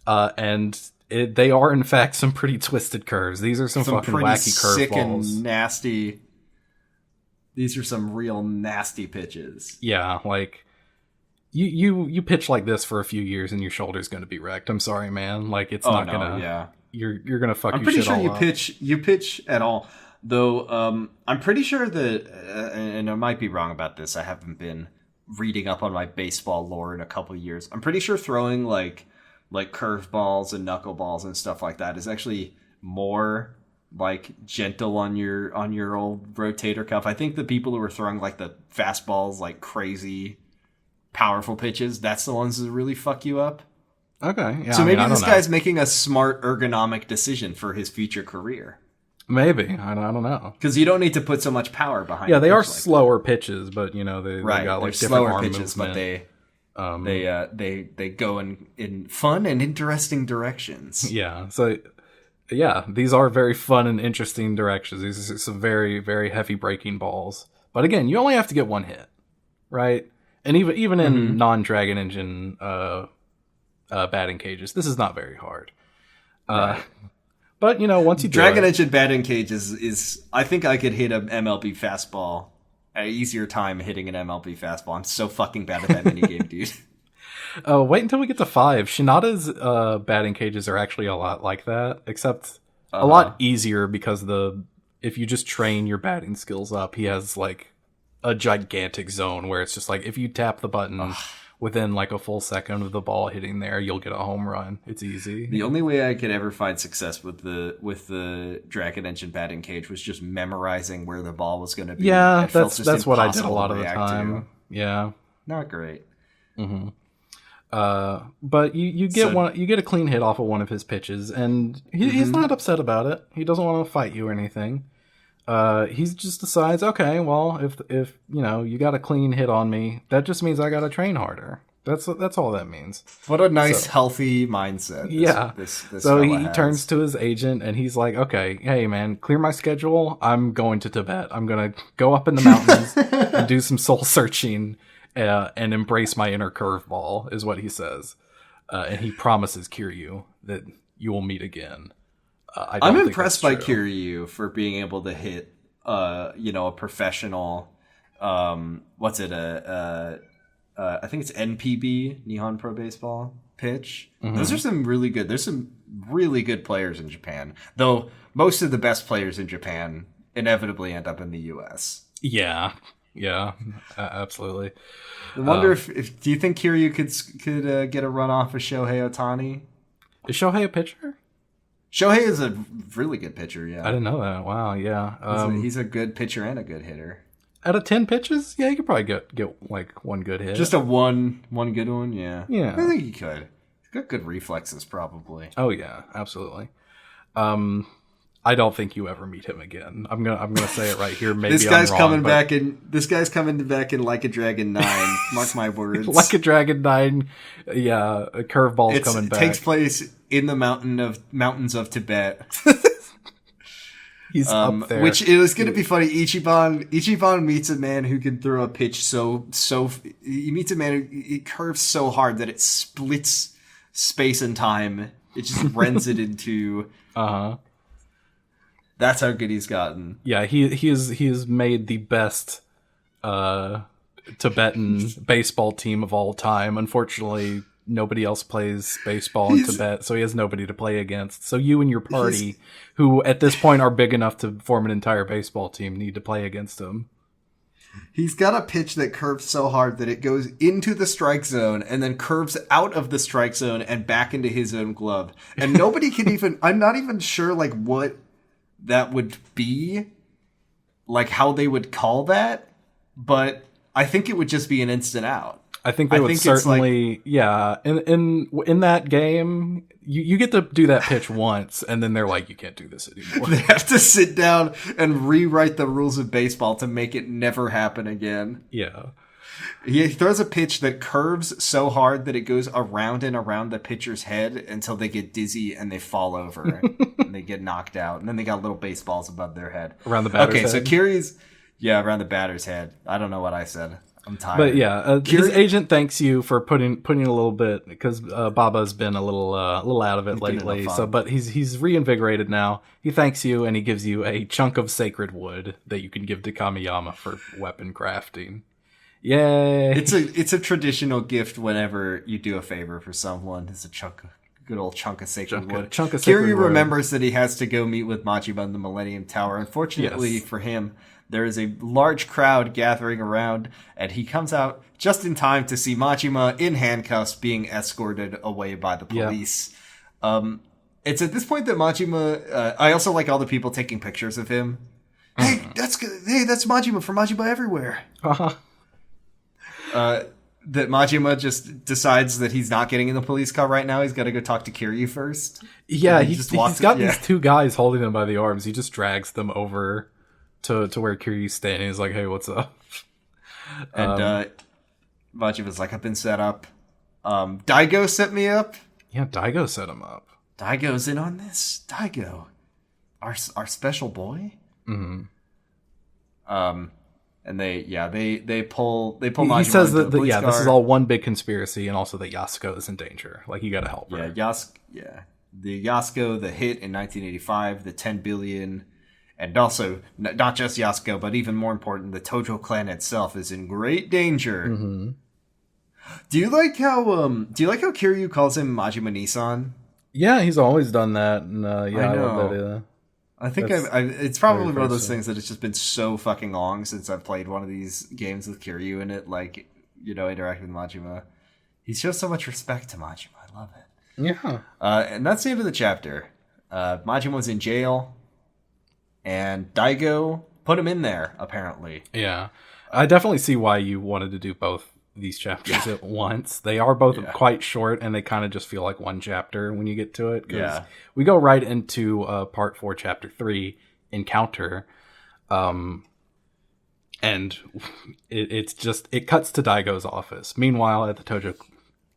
And they are, in fact, some pretty twisted curves. These are some fucking wacky curveballs. Sick and nasty. These are some real nasty pitches. Yeah, like you pitch like this for a few years and your shoulder's going to be wrecked. I'm sorry, man. Like it's not gonna. Yeah, you're gonna fuck. I'm your pretty shit sure all you up. pitch at all. Though I'm pretty sure that, and I might be wrong about this. I haven't been reading up on my baseball lore in a couple of years. I'm pretty sure throwing like curveballs and knuckleballs and stuff like that is actually more like gentle on your old rotator cuff. I think the people who are throwing like the fastballs, like crazy powerful pitches, that's the ones that really fuck you up. Okay, yeah. So maybe this guy's making a smart ergonomic decision for his future career. Maybe I don't know, because you don't need to put so much power behind. Yeah, they are like slower pitches, but they got like different slower arm pitches, movement. But they go in fun and interesting directions. Yeah, so yeah, these are very fun and interesting directions. These are some very, very heavy breaking balls. But again, you only have to get one hit, right? And even in non-Dragon Engine batting cages, this is not very hard. Right. But once you Dragon Engine batting cages is I think I could hit an MLB fastball at an easier time hitting an MLB fastball. I'm so fucking bad at that minigame, dude. Wait until we get to 5. Shinada's batting cages are actually a lot like that, except a lot easier because if you just train your batting skills up, he has like a gigantic zone where it's just like if you tap the button within like a full second of the ball hitting there, you'll get a home run. It's easy. The only way I could ever find success with the Dragon Engine batting cage was just memorizing where the ball was going to be. Yeah, that's what I did a lot of the time. Yeah, not great. Mm-hmm. But you get a clean hit off of one of his pitches, and he's not upset about it. He doesn't want to fight you or anything. He just decides, okay, well, if you got a clean hit on me, that just means I got to train harder. That's all that means. What a nice, healthy mindset. This so he turns to his agent and he's like, okay, hey man, clear my schedule. I'm going to Tibet. I'm going to go up in the mountains and do some soul searching and embrace my inner curveball, is what he says. And he promises Kiryu that you will meet again. I'm impressed by Kiryu for being able to hit, a professional, what's it, I think it's NPB, Nihon Pro Baseball pitch. Mm-hmm. Those are there's some really good players in Japan, though most of the best players in Japan inevitably end up in the US. Yeah, absolutely. I wonder if do you think Kiryu could get a run off of Shohei Ohtani? Is Shohei a pitcher? Shohei is a really good pitcher, yeah. I didn't know that. Wow, yeah. He's a good pitcher and a good hitter. Out of 10 pitches, yeah, you could probably get like one good hit. Just a one good one, yeah. Yeah. I think he could. He's got good reflexes, probably. Oh yeah, absolutely. I don't think you ever meet him again. I'm gonna say it right here. Maybe this guy's I'm wrong, coming back in Like a Dragon 9. Mark my words. Like a Dragon 9. Yeah, a curveball's coming back. It takes place in the mountains of Tibet. He's up there. Which it was going to be funny. Ichiban meets a man who can throw a pitch so. He meets a man who curves so hard that it splits space and time. It just rends it into. That's how good he's gotten. Yeah, he has made the best Tibetan baseball team of all time. Unfortunately, nobody else plays baseball in Tibet, so he has nobody to play against. So you and your party, who at this point are big enough to form an entire baseball team, need to play against him. He's got a pitch that curves so hard that it goes into the strike zone and then curves out of the strike zone and back into his own glove. And nobody can even, I'm not even sure like what that would be, like how they would call that, but I think it would just be an instant out. I think they would certainly, yeah. In that game, you get to do that pitch once, and then they're like, you can't do this anymore. They have to sit down and rewrite the rules of baseball to make it never happen again. Yeah. He throws a pitch that curves so hard that it goes around and around the pitcher's head until they get dizzy and they fall over and they get knocked out. And then they got little baseballs above their head. Around the batter's head? Okay, so Kiri's... Yeah, around the batter's head. I don't know what I said. I'm tired. But yeah, his agent thanks you for putting a little bit, because Baba's been a little out of it lately. So, but he's reinvigorated now. He thanks you and he gives you a chunk of sacred wood that you can give to Kamiyama for weapon crafting. Yay! It's a traditional gift whenever you do a favor for someone. It's a good old chunk of sacred wood. Kiri remembers that he has to go meet with Majima in the Millennium Tower. Unfortunately for him, there is a large crowd gathering around, and he comes out just in time to see Majima in handcuffs being escorted away by the police. Yeah. It's at this point that Majima... I also like all the people taking pictures of him. Hey, that's Majima from Majima Everywhere. Uh-huh. That Majima just decides that he's not getting in the police car right now. He's got to go talk to Kiryu first. Yeah, he's got these two guys holding him by the arms. He just drags them over to where Kiryu's standing. He's like, hey, what's up? And Majima's like, I've been set up. Daigo set me up. Yeah, Daigo set him up. Daigo's in on this. Daigo. Our special boy? Mm-hmm. And they pull Majima. He says that this is all one big conspiracy, and also that Yasuko is in danger. Like, you got to help her. The Yasuko, the hit in 1985, the 10 billion, and also not just Yasuko, but even more important, the Tojo clan itself is in great danger. Mm-hmm. Do you like how Kiryu calls him Majima Nissan? Yeah, he's always done that, and I love that. I think it's probably one of those things that it's just been so fucking long since I've played one of these games with Kiryu in it, like, interacting with Majima. He shows so much respect to Majima. I love it. Yeah. And that's the end of the chapter. Majima was in jail, and Daigo put him in there, apparently. Yeah. I definitely see why you wanted to do both these chapters at once. They are both quite short, and they kind of just feel like one chapter when you get to it. Yeah. We go right into part 4, chapter 3, Encounter. And it cuts to Daigo's office. Meanwhile, at the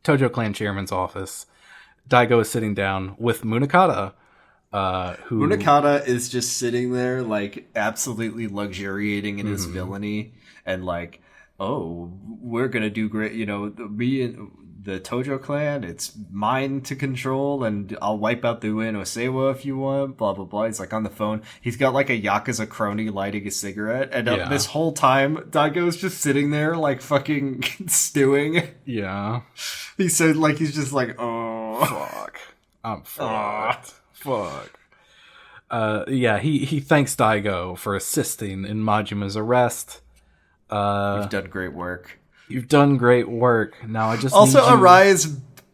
Tojo clan chairman's office, Daigo is sitting down with Munakata. Munakata is just sitting there, like, absolutely luxuriating in his villainy, and like, oh, we're gonna do great, me and the Tojo clan, it's mine to control, and I'll wipe out the Ueno Seiwa if you want, blah blah blah. He's like on the phone, he's got like a Yakuza crony lighting a cigarette, and this whole time Daigo's just sitting there like fucking stewing. Yeah. He's just like, oh fuck, I'm fucked. Fuck. He thanks Daigo for assisting in Majima's arrest. You've done great work. You've done great work. Now I just also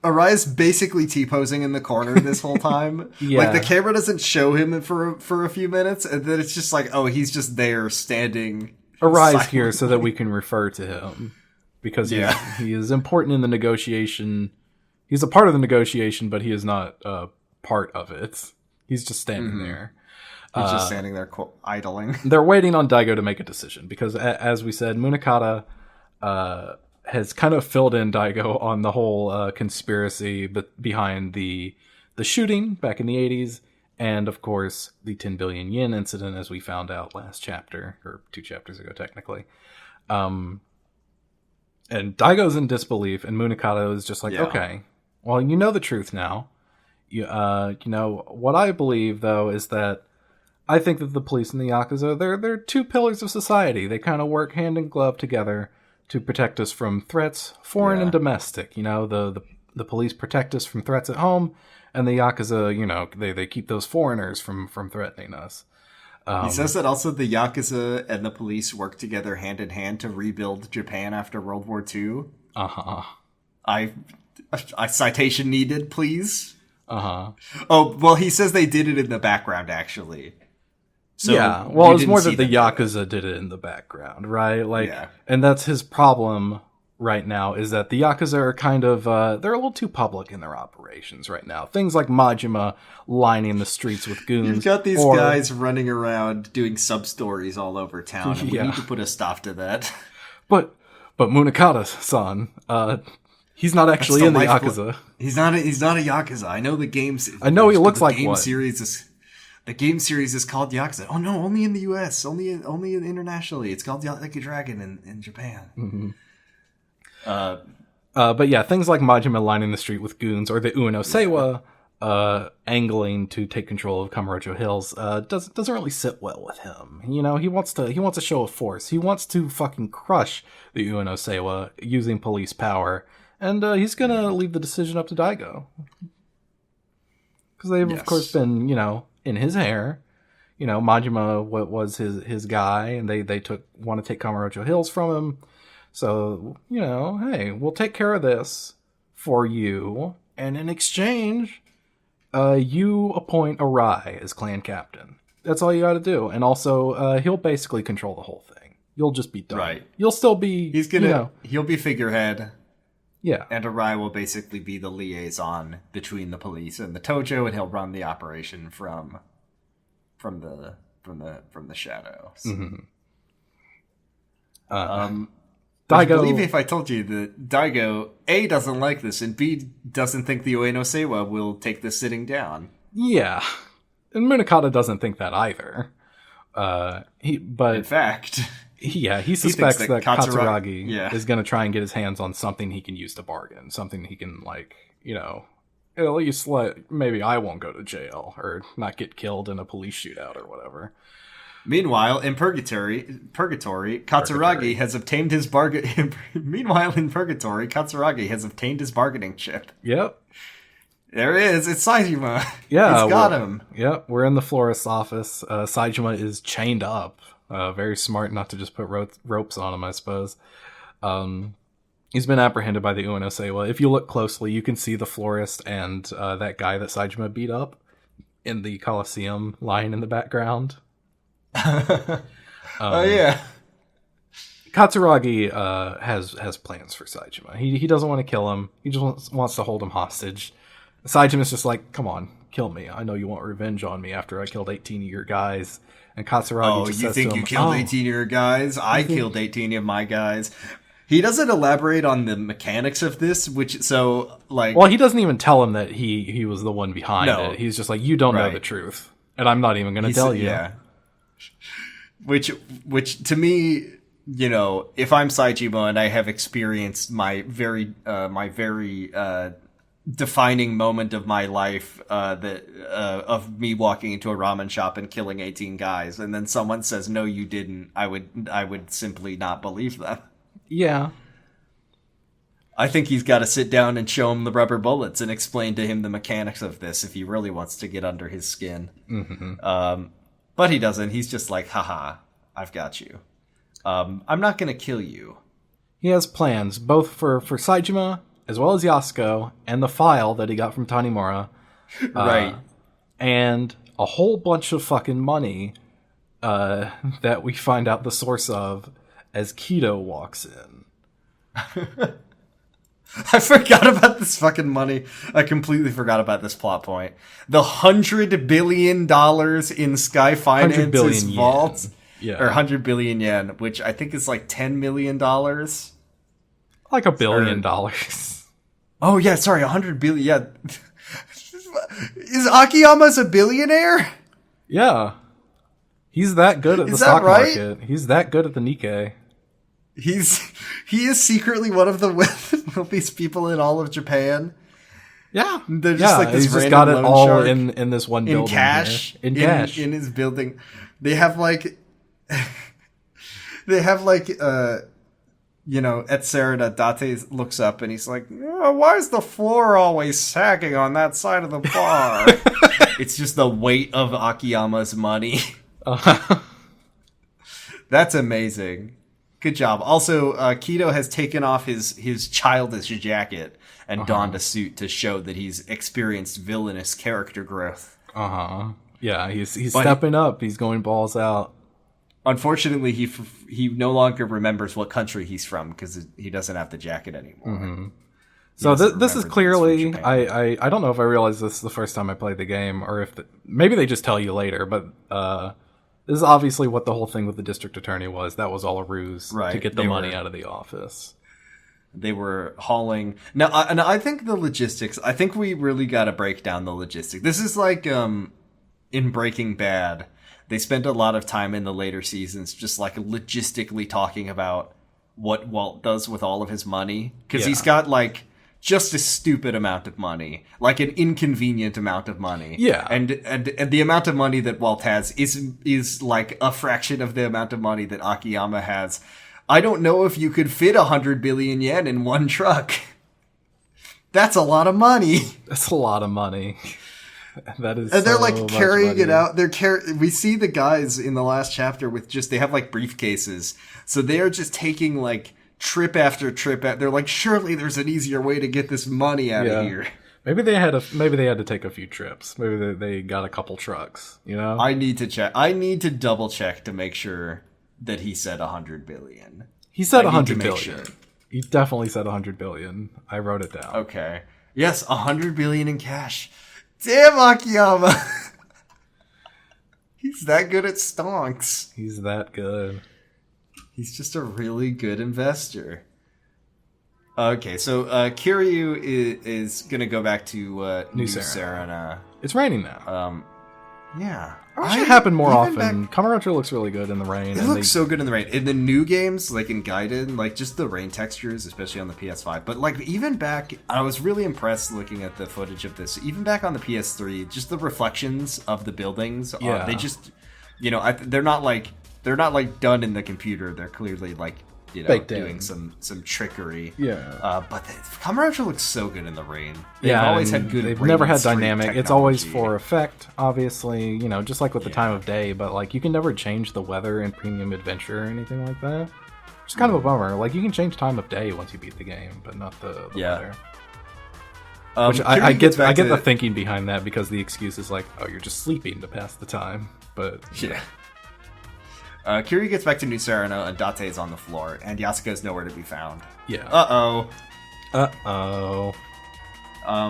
Arise basically T-posing in the corner this whole time. Yeah. Like, the camera doesn't show him for a few minutes, and then it's just like, oh, he's just there standing. Arise silently here so that we can refer to him, because he is important in the negotiation. He's a part of the negotiation, but he is not part of it. He's just standing there. He's just standing there idling. They're waiting on Daigo to make a decision, because as we said, Munakata has kind of filled in Daigo on the whole conspiracy behind the shooting back in the 80s, and of course the 10 billion yen incident, as we found out last chapter, or 2 chapters ago technically. And Daigo's in disbelief, and Munakata is just like, okay, well, you know the truth now. What I believe, though, is that I think that the police and the Yakuza, they're 2 pillars of society. They kind of work hand in glove together to protect us from threats, foreign and domestic. The police protect us from threats at home, and the Yakuza, they keep those foreigners from threatening us. He says that also the Yakuza and the police work together hand in hand to rebuild Japan after World War II. I citation needed, please. Oh, well, he says they did it in the background, actually. So yeah, well, it's more that the Yakuza did it in the background, right? Like, and that's his problem right now, is that the Yakuza are kind of, they're a little too public in their operations right now. Things like Majima lining the streets with goons. You've got these guys running around doing sub-stories all over town, and we need to put a stop to that. But Munakata-san, he's not actually in the Yakuza. He's not a Yakuza. I know the games. I know he looks like game one. The game series is called Yakuza. Oh no, only in the U.S. Only internationally. It's called Like a Dragon in Japan. But yeah, things like Majima lining the street with goons, or the Ueno Seiwa angling to take control of Kamurocho Hills doesn't really sit well with him. You know, he wants a show of force. He wants to fucking crush the Ueno Seiwa using police power, and he's gonna leave the decision up to Daigo, because they've of course been, you know, in his hair. You know, Majima was his guy, and they want to take Kamurocho Hills from him. So, you know, hey, we'll take care of this for you, and in exchange, you appoint Arai as clan captain. That's all you got to do. And also, he'll basically control the whole thing. You'll just be done. Right. You'll still be. He'll be figurehead. Yeah. And Arai will basically be the liaison between the police and the Tojo, and he'll run the operation from the shadows. I believe if I told you that Daigo A doesn't like this, and B doesn't think the Ueno Seiwa will take this sitting down. Yeah, and Munakata doesn't think that either. In fact, he suspects that Katsuragi is going to try and get his hands on something he can use to bargain, something he can, like, you know, at least maybe I won't go to jail or not get killed in a police shootout or whatever. Meanwhile, in Purgatory, Katsuragi has obtained his bargain. Meanwhile, in Purgatory, Katsuragi has obtained his bargaining chip. Yep. There it is. It's Saejima. Yeah. He's got him. Yep. We're in the florist's office. Saejima is chained up. Very smart not to just put ropes on him, I suppose. He's been apprehended by the Ueno Seiwa. If you look closely, you can see the florist and that guy that Saejima beat up in the Colosseum lying in the background. Oh yeah, Katsuragi has plans for Saejima. He doesn't want to kill him. He just wants to hold him hostage. Saijima's just like, come on, kill me. I know you want revenge on me after I killed 18 of your guys. And Katsuragi just says to him, you killed 18 of your guys? I killed 18 of my guys. He doesn't elaborate on the mechanics of this, well, he doesn't even tell him that he was the one behind it. He's just like, you don't know the truth, and I'm not even going to tell you. Yeah. Which to me, you know, if I'm Saejima and I have experienced my very defining moment of my life, of me walking into a ramen shop and killing 18 guys, and then someone says, "No, you didn't," I would simply not believe them. Yeah. I think he's got to sit down and show him the rubber bullets and explain to him the mechanics of this if he really wants to get under his skin. But he doesn't. He's just like, haha, I've got you. I'm not going to kill you. He has plans, both for Saejima, as well as Yasuko, and the file that he got from Tanimura. Right. And a whole bunch of fucking money that we find out the source of as Kido walks in. I forgot about this fucking money. I completely forgot about this plot point. The $100 billion in Sky Finance's vault. Yeah. Or 100 billion yen, which I think is like $10 million. Like $1 billion. Oh, yeah, sorry, 100 billion. Yeah. Is Akiyama's a billionaire? Yeah. He's that good at the stock market. He's that good at the Nikkei. He is secretly one of the wealthiest people in all of Japan. Yeah, they're just like this. He's just got it all in this one building. In cash. Here. In cash. In his building. They have like you know, at Serena, Date looks up and he's like, oh, why is the floor always sagging on that side of the bar? It's just the weight of Akiyama's money. That's amazing. Good job. Also, Keto has taken off his childish jacket and donned a suit to show that he's experienced villainous character growth. Yeah, he's stepping up. He's going balls out. Unfortunately, he no longer remembers what country he's from because he doesn't have the jacket anymore. So this is clearly, I don't know if I realized this the first time I played the game, or if maybe they just tell you later, but this is obviously what the whole thing with the district attorney was. That was all a ruse to get the money out of the office. They were hauling. Now, and I think the logistics, I think we really got to break down the logistics. This is like in Breaking Bad. They spent a lot of time in the later seasons just like logistically talking about what Walt does with all of his money. Because he's got like just a stupid amount of money, like an inconvenient amount of money. Yeah. And the amount of money that Walt has is like a fraction of the amount of money that Akiyama has. I don't know if you could fit 100 billion yen in one truck. That's a lot of money. That's a lot of money. That is, and they're like carrying it out. We see the guys in the last chapter with they have like briefcases, so they are just taking like trip after trip. They're like, surely there's an easier way to get this money out of here. Maybe they had to take a few trips. Maybe they got a couple trucks. You know, I need to check. I need to double check to make sure that he said 100 billion. He said 100 billion. Sure. He definitely said 100 billion. I wrote it down. Okay. Yes, 100 billion in cash. Damn, Akiyama! He's that good at stonks. He's that good. He's just a really good investor. Okay, so Kiryu is going to go back to New Serena. It's raining now. Yeah. I wish it happened more often. Kamurocho looks really good in the rain. It looks so good in the rain. In the new games, like in Gaiden, like just the rain textures, especially on the PS5. But like even back, I was really impressed looking at the footage of this. Even back on the PS3, just the reflections of the buildings. They just, they're not like done in the computer. They're clearly like, doing some trickery. Yeah. But Kamurocho looks so good in the rain. They've always had good. They've never had dynamic. Technology. It's always for effect, obviously. Just like with the time of day. But like you can never change the weather in Premium Adventure or anything like that. It's kind of a bummer. Like you can change time of day once you beat the game, but not the weather. Which I get the thinking behind that because the excuse is like, oh, you're just sleeping to pass the time. But yeah. Kiryu gets back to New Serena, and Date is on the floor, and Yasuko is nowhere to be found. Yeah. Uh-oh.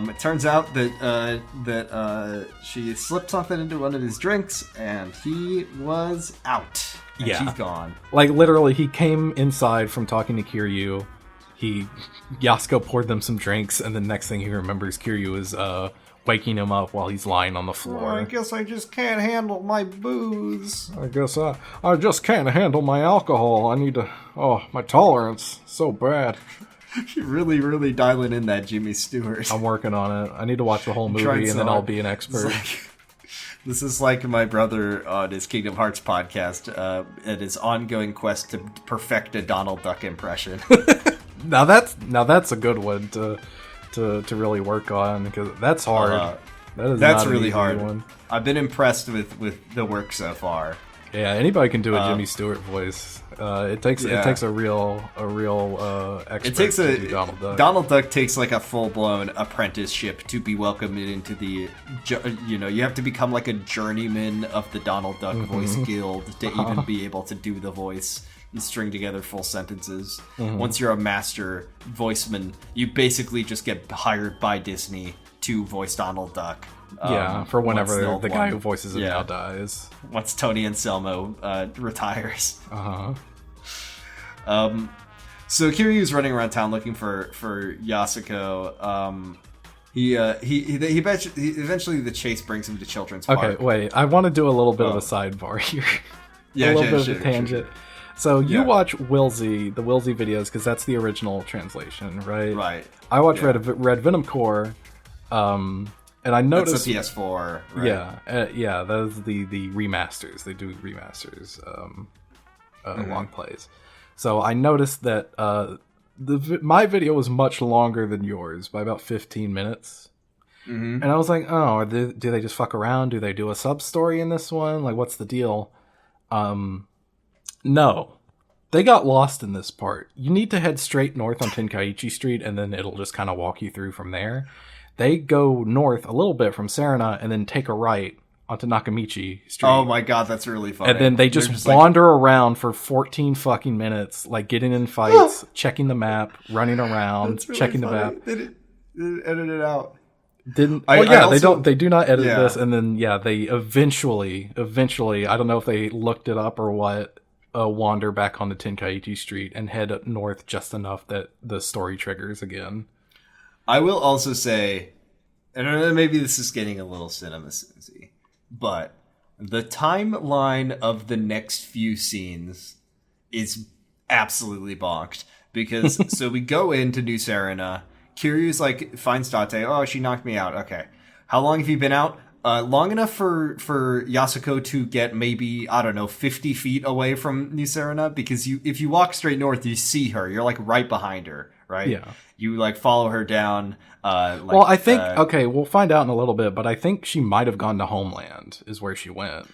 It turns out that she slipped something into one of his drinks, and he was out. And she's gone. Like, literally, he came inside from talking to Kiryu. Yasuko poured them some drinks, and the next thing he remembers, Kiryu is waking him up while he's lying on the floor. I guess I just can't handle my booze. I guess I just can't handle my alcohol. I need to... Oh, my tolerance. So bad. You're really, really dialing in that Jimmy Stewart. I'm working on it. I need to watch the whole movie and then I'll be an expert. This is like my brother on his Kingdom Hearts podcast and his ongoing quest to perfect a Donald Duck impression. Now that's a good one to really work on because that's hard. That's really hard. One. I've been impressed with the work so far. Yeah, anybody can do a Jimmy Stewart voice. It takes a real expert to do Donald Duck. Donald Duck takes like a full blown apprenticeship to be welcomed into the. You have to become like a journeyman of the Donald Duck Voice Guild to even be able to do the voice and string together full sentences. Once you're a master voiceman, you basically just get hired by Disney to voice Donald Duck. For whenever the guy who voices him now dies. Once Tony Anselmo retires. So Kiryu's running around town looking for Yasuko. He eventually the chase brings him to Children's Park. Okay, wait. I want to do a little bit of a sidebar here. A little bit of a tangent. Sure. So you watch the Wilsey videos because that's the original translation, right? Right. I watch Red Venom Core, and I noticed that's the PS4. Right? Yeah. Those the remasters. They do remasters, long plays. So I noticed that my video was much longer than yours by about 15 minutes. And I was like, oh, do they just fuck around? Do they do a sub story in this one? Like, what's the deal? No. They got lost in this part. You need to head straight north on Tenkaichi Street, and then it'll just kind of walk you through from there. They go north a little bit from Serena, and then take a right onto Nakamichi Street. Oh my god, that's really funny. And then they just wander around for 14 fucking minutes, like getting in fights, checking the map, running around, really checking funny. The map. They didn't edit it out. They do not edit this, and then they eventually, I don't know if they looked it up or what, wander back onto Tenkaichi Street and head north just enough that the story triggers again. I will also say, and I don't know, maybe this is getting a little cinema-y, but the timeline of the next few scenes is absolutely bonked. Because, so we go into New Serena, Kiryu's like, finds Date, oh, she knocked me out, okay. How long have you been out? Long enough for Yasuko to get maybe, I don't know, 50 feet away from New Serena, because if you walk straight north, you see her. You're like right behind her, right? Yeah. You like follow her down. Well, I think, okay, we'll find out in a little bit, but I think she might have gone to Homeland is where she went.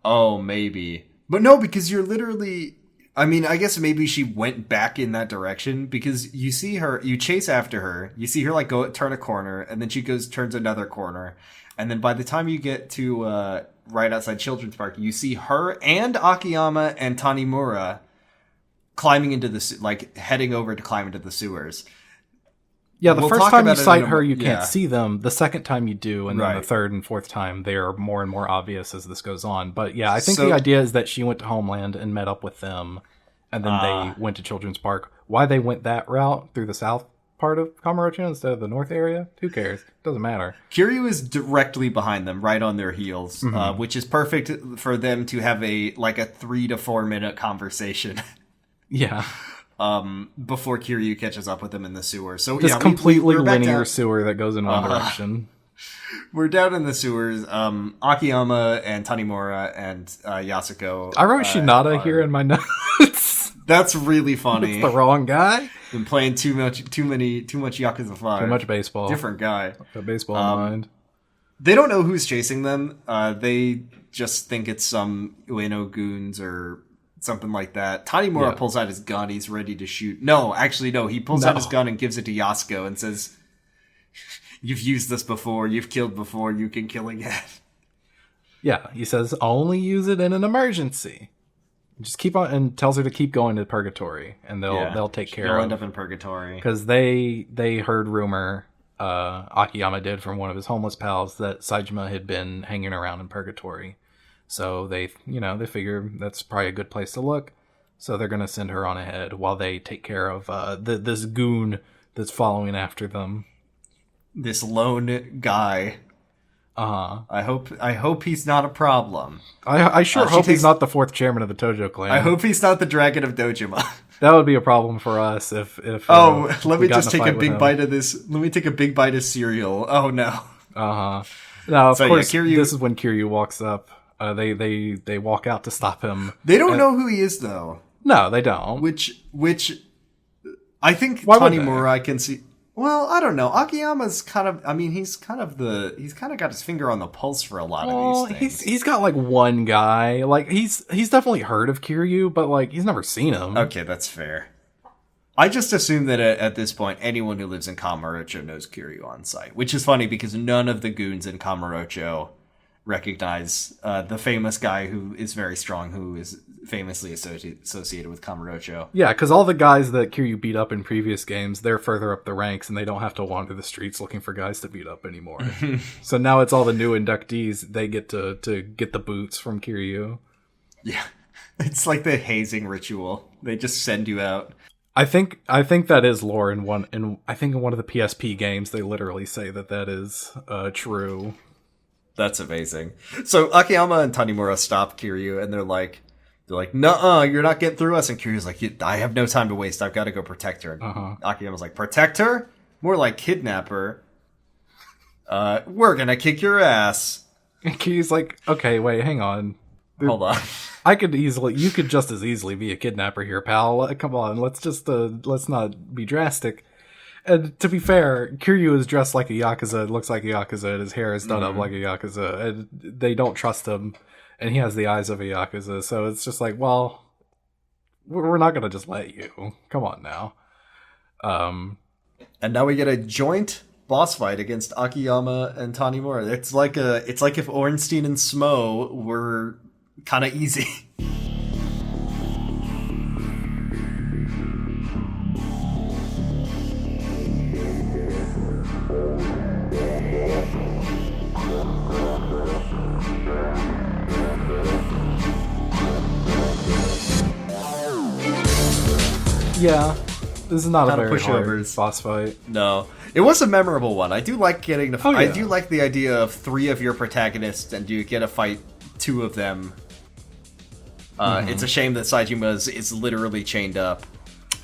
Oh, maybe. But no, because you're literally, I mean, I guess maybe she went back in that direction, because you see her, you chase after her, you see her like go turn a corner, and then she turns another corner. And then by the time you get to right outside Children's Park, you see her and Akiyama and Tanimura climbing into heading over to climb into the sewers. Yeah, the first time you sight her, you can't see them. The second time you do, and then the third and fourth time, they are more and more obvious as this goes on. But yeah, I think the idea is that she went to Homeland and met up with them, and then they went to Children's Park. Why they went that route through the south part of Kamurocho instead of the north area? Who cares? Doesn't matter. Kiryu is directly behind them, right on their heels, which is perfect for them to have a 3 to 4 minute conversation. Yeah. Before Kiryu catches up with them in the sewer. So this completely linear sewer that goes in one direction. We're down in the sewers. Akiyama and Tanimura and Yasuko. I wrote Shinada here in my notes. That's really funny. It's the wrong guy. Been playing too much Yakuza 5. Too much baseball. Different guy. Got baseball in mind. They don't know who's chasing them. They just think it's some Ueno goons or something like that. Tanimura pulls out his gun. He's ready to shoot. No, actually, no. He pulls out his gun and gives it to Yasuko and says, "You've used this before. You've killed before. You can kill again." Yeah, he says, only use it in an emergency. Just keep on, and tells her to keep going to Purgatory, and they'll take care of. They'll end up in Purgatory because they heard rumor. Akiyama did from one of his homeless pals that Saejima had been hanging around in Purgatory, so they figure that's probably a good place to look. So they're gonna send her on ahead while they take care of this goon that's following after them. This lone guy. I hope he's not a problem. I sure hope he's not the fourth chairman of the Tojo clan. I hope he's not the Dragon of Dojima. That would be a problem for us if let me just take a big bite of this. Let me take a big bite of cereal. Oh no. Now of course this is when Kiryu walks up. They walk out to stop him. They don't know who he is though. No, they don't. Which I think Tanimura I can see. Well, I don't know. Akiyama's kind of, I mean, he's kind of got his finger on the pulse for a lot of these things. He's got like one guy. Like he's definitely heard of Kiryu, but like he's never seen him. Okay, that's fair. I just assume that at this point, anyone who lives in Kamurocho knows Kiryu on sight, which is funny because none of the goons in Kamurocho recognize the famous guy who is very strong, who is famously associated with Kamurocho. Yeah, because all the guys that Kiryu beat up in previous games, they're further up the ranks, and they don't have to wander the streets looking for guys to beat up anymore. So now it's all the new inductees. They get to get the boots from Kiryu. Yeah, it's like the hazing ritual. They just send you out. I think that is lore in one. I think in one of the PSP games, they literally say that is true. That's amazing. So Akiyama and Tanimura stop Kiryu, and they're like, "Nuh-uh, you're not getting through us." And Kiryu's like, "I have no time to waste. I've got to go protect her." And Akiyama's like, "Protect her? More like kidnap her. We're gonna kick your ass." And Kiryu's like, "Okay, wait, hang on. Hold on. You could just as easily be a kidnapper here, pal. Come on, let's not be drastic." And to be fair, Kiryu is dressed like a Yakuza, looks like a Yakuza, and his hair is done up like a Yakuza, and they don't trust him, and he has the eyes of a Yakuza, so it's just like, well, we're not gonna just let you. Come on now. And now we get a joint boss fight against Akiyama and Tanimura. It's like if Ornstein and Smo were kind of easy. Yeah, this is not a Kinda very hard pushovers. boss fight. No, it was a memorable one. I do like getting to. I yeah. do like the idea of 3 of your protagonists, and you get to fight 2 of them. It's a shame that Saejima is literally chained up.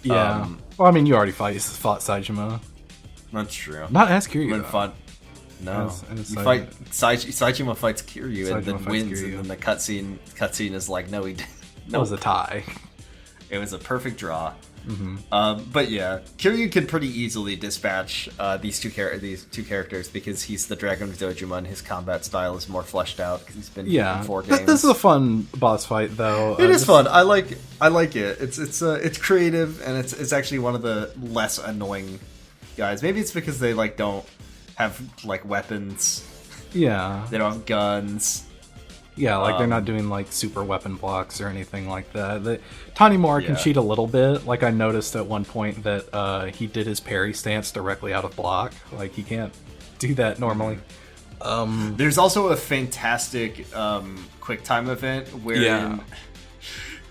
Yeah. Well, I mean, you already fought Saejima. That's true. Not as Kiryu. When though. fun. No, As you fight Saejima fights Kiryu and Saejima then fights wins, Kiryu. and then the cutscene is like, no, he didn't. That was a tie. It was a perfect draw. But yeah, Kiryu can pretty easily dispatch these two characters because he's the Dragon of Dojima and his combat style is more fleshed out because he's been in 4 games. This is a fun boss fight, though. It is fun. I like it. It's creative and it's actually one of the less annoying guys. Maybe it's because they don't have weapons. Yeah. They don't have guns. Yeah, they're not doing super weapon blocks or anything like that. Tanimura can cheat a little bit. I noticed at one point that he did his parry stance directly out of block. He can't do that normally. There's also a fantastic quick time event where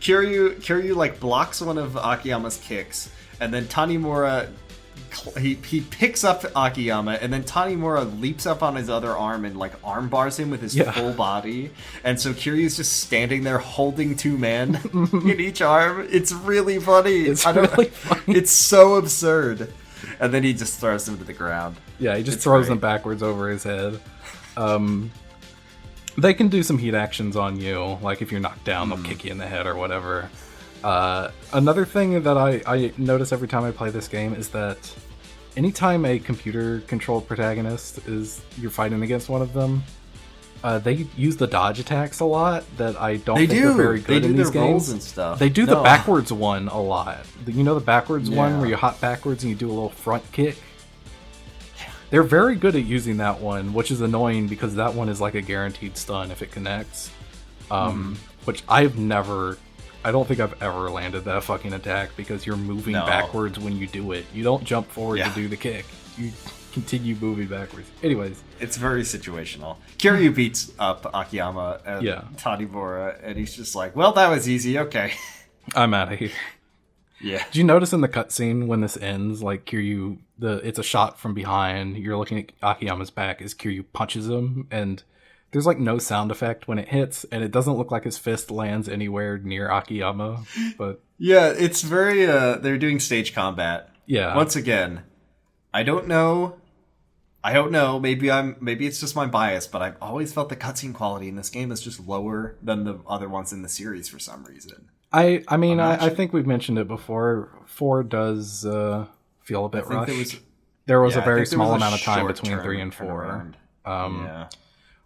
Kiryu blocks one of Akiyama's kicks, and then Tanimura he picks up Akiyama, and then Tanimura leaps up on his other arm and arm bars him with his full body, and so Kiryu's just standing there holding 2 men in each arm. It's really funny. It's so absurd. And then he just throws them to the ground. Yeah, he just throws them backwards over his head. They can do some heat actions on you, if you're knocked down, they'll kick you in the head or whatever. Another thing that I notice every time I play this game is that anytime a computer-controlled protagonist you're fighting against one of them, they use the dodge attacks a lot that I don't think are very good in these games. And stuff. They do the backwards one a lot. You know the backwards one where you hop backwards and you do a little front kick? They're very good at using that one, which is annoying because that one is a guaranteed stun if it connects. Which I don't think I've ever landed that fucking attack because you're moving backwards when you do it. You don't jump forward to do the kick. You continue moving backwards. Anyways. It's very situational. Kiryu beats up Akiyama and Tanimura, and he's just like, well, that was easy, okay. I'm out of here. Yeah. Did you notice in the cutscene when this ends, Kiryu, it's a shot from behind, you're looking at Akiyama's back as Kiryu punches him, and there's no sound effect when it hits, and it doesn't look like his fist lands anywhere near Akiyama. But yeah, it's very they're doing stage combat. Yeah. Once again, I don't know. Maybe it's just my bias, but I've always felt the cutscene quality in this game is just lower than the other ones in the series for some reason. I think we've mentioned it before. 4 does feel a bit rushed. There was a very small amount of time between 3 and 4.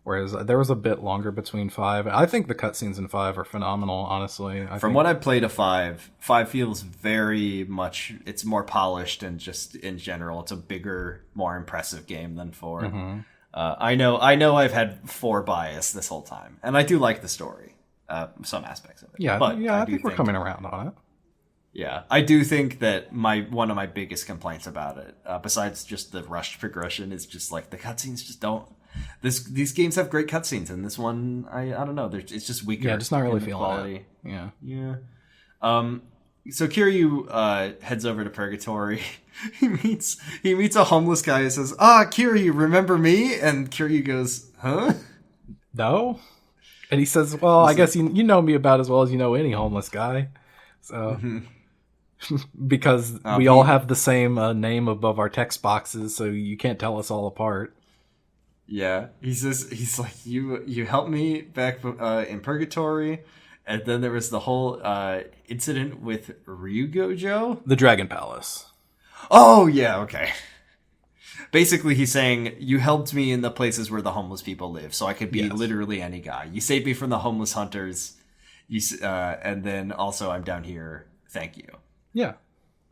Whereas there was a bit longer between 5. I think the cutscenes in 5 are phenomenal, honestly. From what I've played of 5 feels very much, it's more polished and just in general, it's a bigger, more impressive game than 4. I know I've had 4 bias this whole time, and I do like the story, some aspects of it. Yeah, but I think we're coming around on it. Yeah, I do think that one of my biggest complaints about it, besides just the rushed progression, is just the cutscenes just don't. These games have great cutscenes, and this one, I don't know, it's just weaker. Yeah, just not really feeling quality. It. Yeah. So Kiryu heads over to Purgatory. he meets a homeless guy who says, Kiryu, remember me? And Kiryu goes, huh? No. And he says, well, I guess you know me about as well as you know any homeless guy. So, because we all have the same name above our text boxes, so you can't tell us all apart. Yeah, he's like, you helped me back in Purgatory, and then there was the whole incident with Ryugojo, the Dragon Palace. Oh, yeah, okay. Basically, he's saying, you helped me in the places where the homeless people live, so I could be literally any guy. You saved me from the homeless hunters, and then also I'm down here, thank you. Yeah.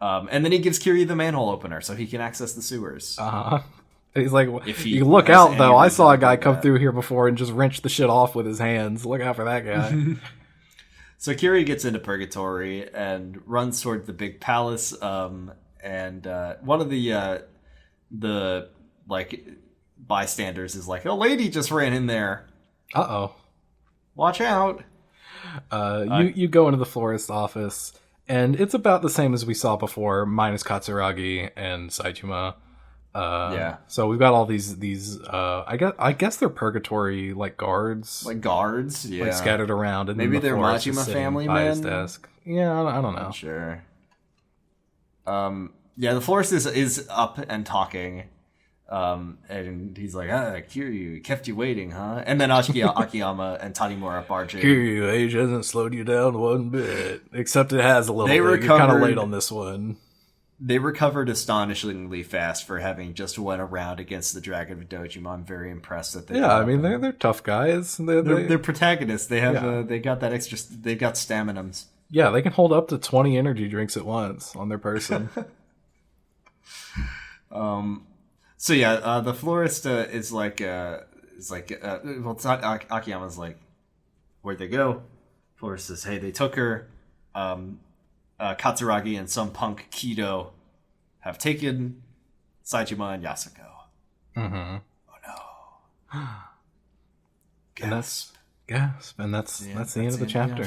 And then he gives Kiryu the manhole opener so he can access the sewers. He's like, you look out, though. I saw a guy come through here before and just wrench the shit off with his hands. Look out for that guy. So Kiryu gets into Purgatory and runs toward the big palace, and one of the like bystanders is like, a lady just ran in there. Uh-oh. Watch out. You go into the florist's office, and it's about the same as we saw before, minus Katsuragi and Saitama. So we've got all these I guess they're Purgatory like guards. Like guards, yeah. Like scattered around, and maybe they're Majima family men. His desk. Yeah, I don't know. Not sure. Yeah, the florist is up and talking. And he's like, Kiryu, kept you waiting, huh? And then Akiyama and Tanimura barge in. Kiryu, age hasn't slowed you down one bit. Except it has a little bit. You're kind of late on this one. They recovered astonishingly fast for having just went around against the Dragon of Dojima. I'm very impressed that they. Yeah, I mean they're tough guys. They're protagonists. They have they got that extra. They got staminums. Yeah, they can hold up to 20 energy drinks at once on their person. So yeah, the florist is like well, it's not Akiyama's like, where'd they go? Florist says, hey, they took her. Katsuragi and some punk Kido have taken Saitama and Yasuko. Mm-hmm. Oh no! Gasp! And that's the end of the chapter.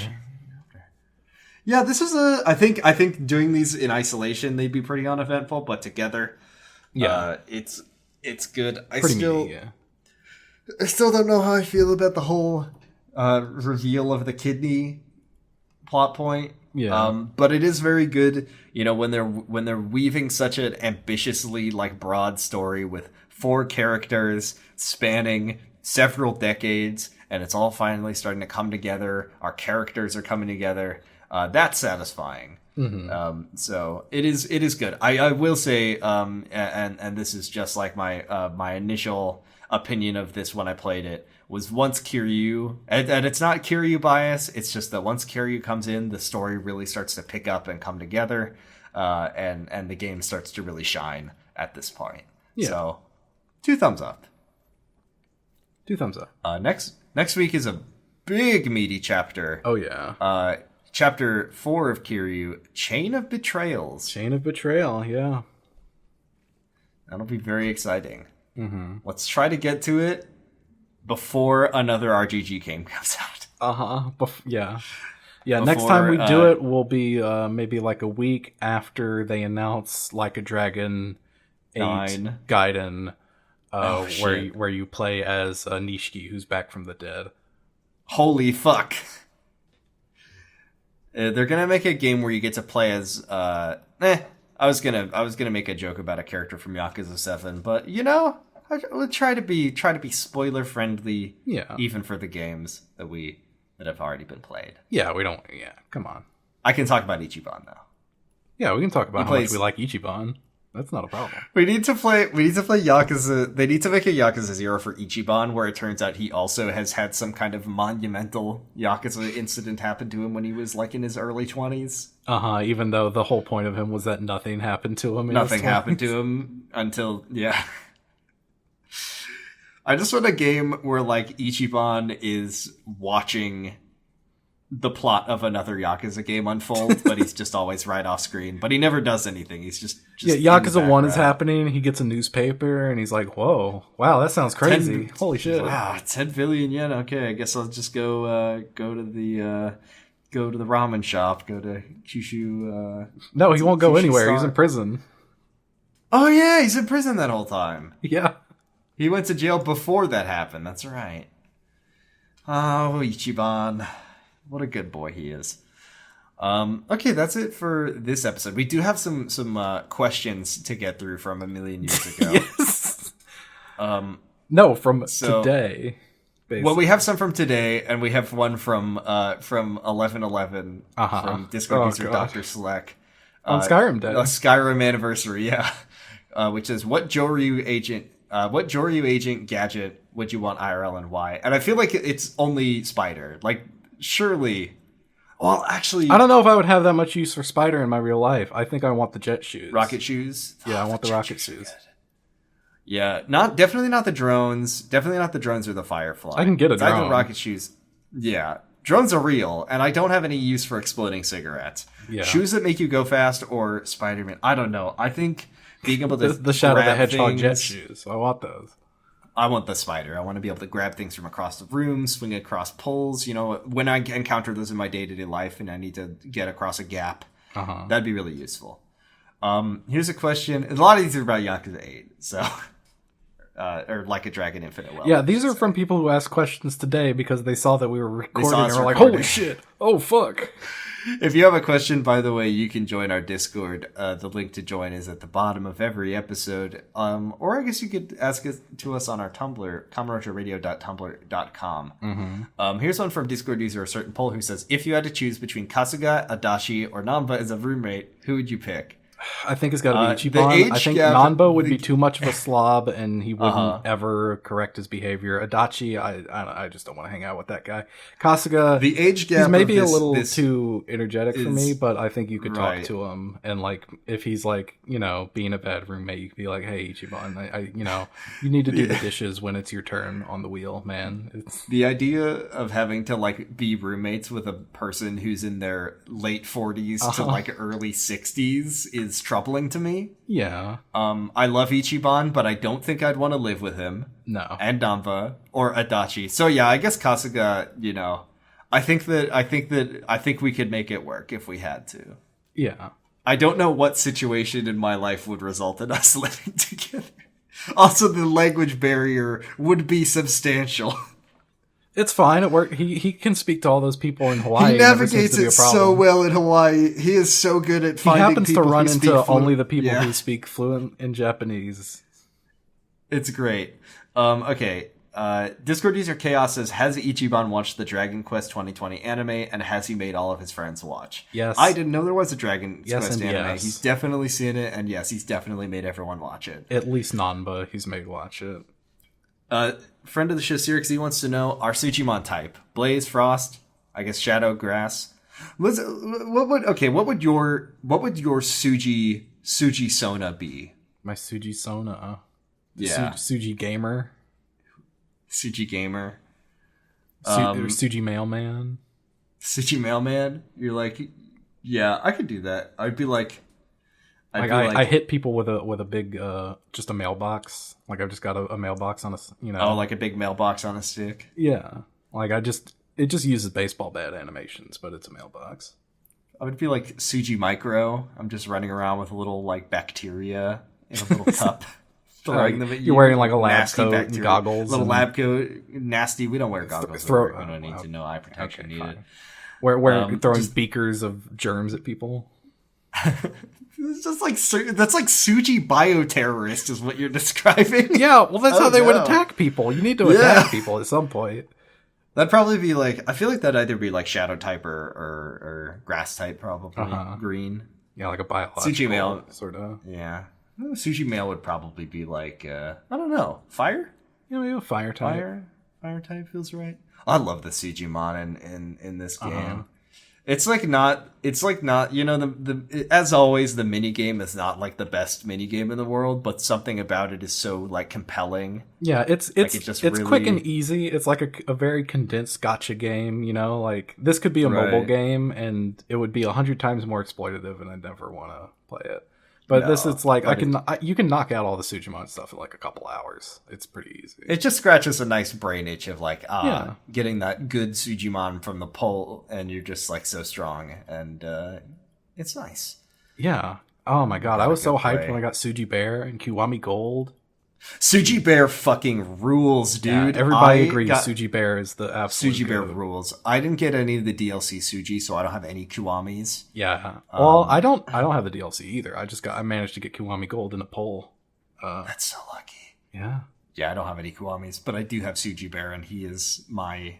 Yeah, this is I think doing these in isolation they'd be pretty uneventful, but together, it's good. I still don't know how I feel about the whole reveal of the kidney plot point. Yeah. But it is very good, when they're weaving such an ambitiously like broad story with 4 characters spanning several decades, and it's all finally starting to come together. Our characters are coming together. That's satisfying. Mm-hmm. So it is good. I will say, and this is just like my initial opinion of this when I played it, was once Kiryu, and it's not Kiryu bias, it's just that once Kiryu comes in, the story really starts to pick up and come together, and the game starts to really shine at this point. Yeah. So, 2 thumbs up. 2 thumbs up. Next week is a big meaty chapter. Oh yeah. Chapter 4 of Kiryu, Chain of Betrayals. Chain of Betrayal, yeah. That'll be very exciting. Mm-hmm. Let's try to get to it before another RGG game comes out. Yeah. Next time we do it will be maybe like a week after they announce Like a Dragon 8 Gaiden, where you play as Nishiki, who's back from the dead. Holy fuck! They're gonna make a game where you get to play as. I was gonna make a joke about a character from Yakuza 7, but I would try to be spoiler friendly. Yeah. Even for the games that have already been played. Yeah, we don't. Yeah, come on. I can talk about Ichiban though. Yeah, we can talk about how much we like Ichiban. That's not a problem. We need to play Yakuza. They need to make a Yakuza 0 for Ichiban, where it turns out he also has had some kind of monumental Yakuza incident happen to him when he was like in his early 20s. Even though the whole point of him was that nothing happened to him. Nothing happened to him until I just want a game where like Ichiban is watching the plot of another Yakuza game unfold, but he's just always right off screen. But he never does anything. He's just Yakuza 1 is happening. He gets a newspaper and he's like, "Whoa, wow, that sounds crazy! Holy shit! Wow, 10 billion yen. Okay, I guess I'll just go to the ramen shop. Go to Kyushu. No, he won't go anywhere. Star. He's in prison. Oh yeah, he's in prison that whole time. Yeah, he went to jail before that happened. That's right. Oh, Ichiban. What a good boy he is. Okay, that's it for this episode. We do have some questions to get through from a million years ago. Yes. No, from today. Basically. Well, we have some from today, and we have one from 1111 from Discord user Dr. Sleck. On Skyrim Day. Skyrim anniversary, yeah. Which is what Joryu agent gadget would you want IRL and why? And I feel like it's only Spider. Like, surely. Well, actually, I don't know if I would have that much use for Spider in my real life. I think I want the jet shoes. Rocket shoes. Yeah, I want the rocket shoes. Yeah, definitely not the drones. Definitely not the drones or the Firefly. I can get a drone. Either rocket shoes. Yeah, drones are real, and I don't have any use for exploding cigarettes. Yeah. Shoes that make you go fast or Spider-Man. I don't know. I think being able to the Shadow the Hedgehog things, jet shoes. I want those. I want the Spider. I want to be able to grab things from across the room, swing across poles. You know, when I encounter those in my day-to-day life and I need to get across a gap, that'd be really useful. Here's a question. A lot of these are about Yakuza 8, so... or Like a Dragon Infinite Wealth. Yeah, these are from people who asked questions today because they saw that we were recording and were like, recording. holy shit, oh fuck. If you have a question, by the way, you can join our Discord. The link to join is at the bottom of every episode. Or I guess you could ask it to us on our Tumblr, kamurochoradio.tumblr.com. Here's one from Discord user A Certain Poll who says, if you had to choose between Kasuga, Adachi, or Namba as a roommate, who would you pick? I think it's got to be Ichiban. I think Nanbo would be too much of a slob, and he wouldn't ever correct his behavior. Adachi, I just don't want to hang out with that guy. Kasuga, the age gap. He's maybe a little too energetic for me, but I think you could right. talk to him, and like if he's like being a bad roommate, you could be like, "Hey, Ichiban, I you need to do the dishes when it's your turn on the wheel, man." It's... The idea of having to like be roommates with a person who's in their late 40s to like early 60s is troubling to me. Yeah. I love Ichiban, but I don't think I'd want to live with him. No. And Namba or Adachi. So yeah, I guess Kasuga, I think we could make it work if we had to. Yeah. I don't know what situation in my life would result in us living together. Also, the language barrier would be substantial. It's fine. It worked. He can speak to all those people in Hawaii. He navigates it so well in Hawaii. He is so good at finding people. He happens to run into only the people who speak fluent in Japanese. It's great. Okay. Discord user Chaos says, has Ichiban watched the Dragon Quest 2020 anime, and has he made all of his friends watch? Yes. I didn't know there was a Dragon Quest anime. Yes. He's definitely seen it, and yes, he's definitely made everyone watch it. At least Nanba, he's made watch it. Friend of the show, Sirix Z wants to know our Sujimon type: Blaze, Frost, I guess Shadow, Grass. What would your Suji Sona be? My Suji Sona. Yeah. Suji Gamer. Suji Gamer. Suji Mailman. Suji Mailman. You're like, yeah, I could do that. I'd be like, I hit people with a big just a mailbox. Like I've just got a mailbox on a Oh, like a big mailbox on a stick. Yeah, like it just uses baseball bat animations, but it's a mailbox. I would be like Suji Micro. I'm just running around with a little like bacteria in a little cup. Throwing them at you. You're wearing like a lab nasty coat bacteria. and goggles. Little lab coat, nasty. We don't wear goggles. We don't need to know eye protection needed. We're throwing beakers of germs at people. It's just like that's like Suji bioterrorist is what you're describing. Yeah, well that's how they would attack people. You need to attack people at some point. That'd probably be like, I feel like that'd either be like shadow type or grass type, probably green. Yeah, like a biological Suji male sort of. Yeah, Suji male would probably be like I don't know, fire. Yeah, maybe a fire type. Fire type feels right. I love the Sujimon in this game. It's like not, as always, the mini game is not like the best mini game in the world, but something about it is so like compelling. Yeah, it's really... quick and easy. It's like a very condensed gotcha game, like this could be a mobile game and it would be 100 times more exploitative and I'd never want to play it. But this is like you can knock out all the Sujimon stuff in like a couple hours. It's pretty easy. It just scratches a nice brain itch of like getting that good Sujimon from the pole, and you're just like so strong, and it's nice. Yeah. Oh my god, I was so hyped when I got Suji Bear and Kiwami Gold. Suji Bear fucking rules, dude. Yeah, everybody agrees Suji Bear is the absolute Suji Bear rules. I didn't get any of the DLC Suji, so I don't have any Kiwamis. Yeah. Well, I don't have the DLC either. I managed to get Kiwami Gold in a poll. That's so lucky. Yeah. Yeah, I don't have any Kiwamis, but I do have Suji Bear, and he is my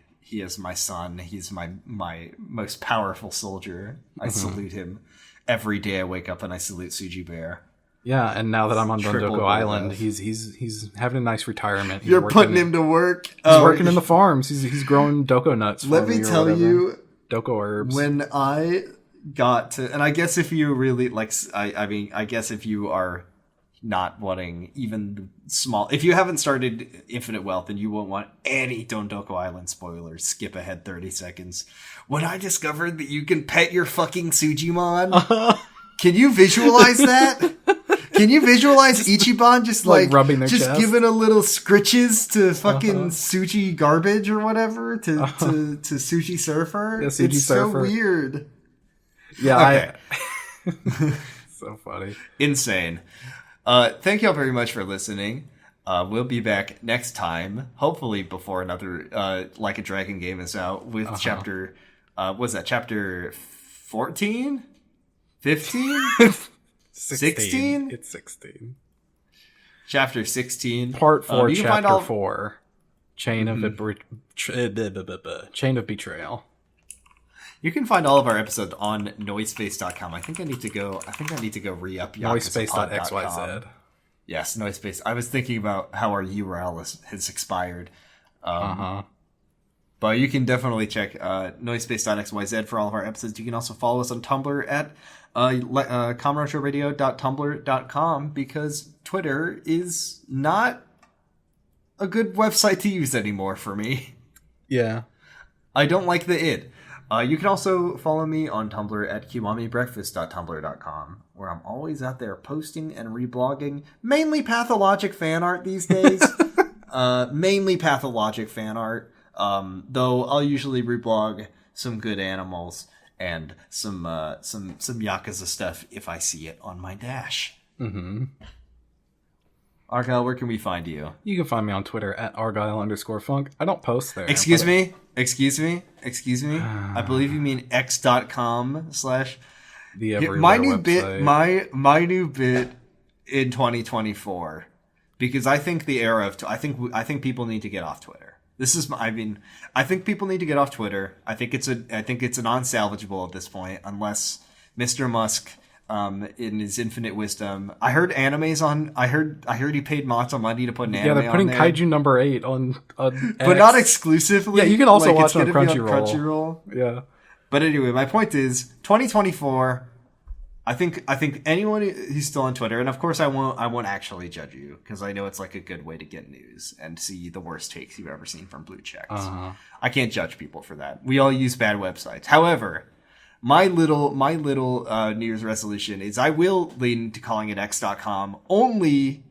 son. He's my most powerful soldier. I salute him. every day I wake up and I salute Suji Bear. Yeah, and now that I'm on Triple Dondoko Island, death. he's having a nice retirement. You're putting him to work. He's working in the farms. He's growing doko nuts. Let me tell you, doko herbs. When I got to, and I guess if you really like, I guess if you are not wanting even small, if you haven't started Infinite Wealth and you won't want any Dondoko Island spoilers, skip ahead 30 seconds. When I discovered that you can pet your fucking Sujimon, can you visualize that? Can you visualize Ichiban just like rubbing their just chest? giving a little scritches to fucking Suji garbage or whatever to Suji Surfer? Yeah, Suji it's Surfer. so weird. Yeah, Okay. So funny. Insane. Thank you all very much for listening. We'll be back next time, hopefully before another Like a Dragon game is out with chapter. Was that chapter 14? 15? 16? It's 16. Chapter 16. Part 4, you can find chapter all... 4. Chain of Betrayal. You can find all of our episodes on noisepace.com. I think I need to go re-up Noisespace.xyz. Yes, Noisespace. I was thinking about how our URL has expired. But you can definitely check Noisespace.xyz for all of our episodes. You can also follow us on Tumblr at comraderadio.tumblr.com because Twitter is not a good website to use anymore for me. Yeah. I don't like the id. You can also follow me on Tumblr at kiwamibreakfast.tumblr.com, where I'm always out there posting and reblogging, mainly pathologic fan art these days. Mainly pathologic fan art, though I'll usually reblog some good animals and some Yakuza stuff if I see it on my dash. Mm-hmm. Argyle, where can we find you? You can find me on Twitter at Argyle_funk. I don't post there. Excuse me. I believe you mean x.com/ the everywhere my new website. bit my new bit in 2024, because I think the era of I think people need to get off Twitter. I think people need to get off Twitter. I think it's non-salvageable at this point unless Mr. Musk in his infinite wisdom. I heard anime's on. I heard he paid Mata money to put an anime on there. Yeah, they're putting Kaiju number 8 on but X. not exclusively. Yeah, you can also it's watch it on gonna be Crunchyroll. Yeah. But anyway, my point is 2024. I think anyone who's still on Twitter, and of course I won't actually judge you because I know it's like a good way to get news and see the worst takes you've ever seen from blue checks. I can't judge people for that. We all use bad websites. However, my little New Year's resolution is I will lean to calling it x.com only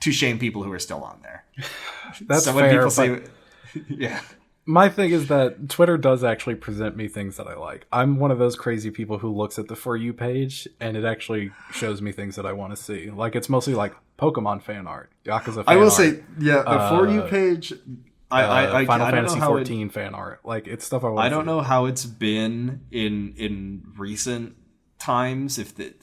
to shame people who are still on there. That's so fair. When people say, yeah. My thing is that Twitter does actually present me things that I like. I'm one of those crazy people who looks at the For You page and it actually shows me things that I want to see. Like, it's mostly like Pokemon fan art, Yakuza fan art. I will say, yeah, the For You page... Final Fantasy 14 fan art. Like, it's stuff I want to see. I don't know how it's been in recent times,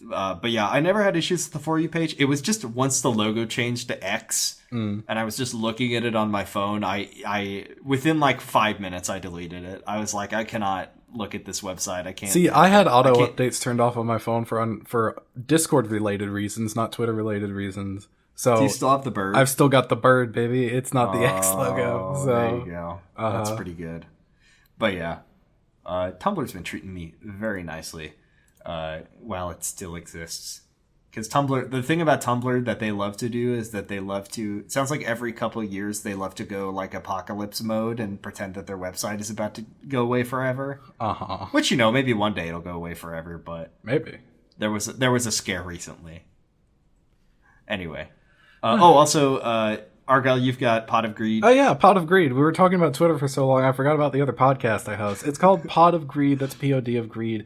but yeah, I never had issues with the For You page. It was just once the logo changed to X, and I was just looking at it on my phone, I within like 5 minutes I deleted it. I was like, I cannot look at this website. I can't. See, I had auto updates turned off on my phone for Discord related reasons, not Twitter related reasons. So do you still have the bird? I've still got the bird, baby. It's not the X logo. So there you go. That's pretty good. But yeah, Tumblr's been treating me very nicely while it still exists. Because Tumblr, the thing about Tumblr that they love to do is that they love to. It sounds like every couple of years they love to go like apocalypse mode and pretend that their website is about to go away forever. Which, maybe one day it'll go away forever. But maybe there was a scare recently. Anyway. Also, Argyle, you've got Pot of Greed. Oh, yeah, Pot of Greed. We were talking about Twitter for so long, I forgot about the other podcast I host. It's called Pot of Greed. That's POD of Greed.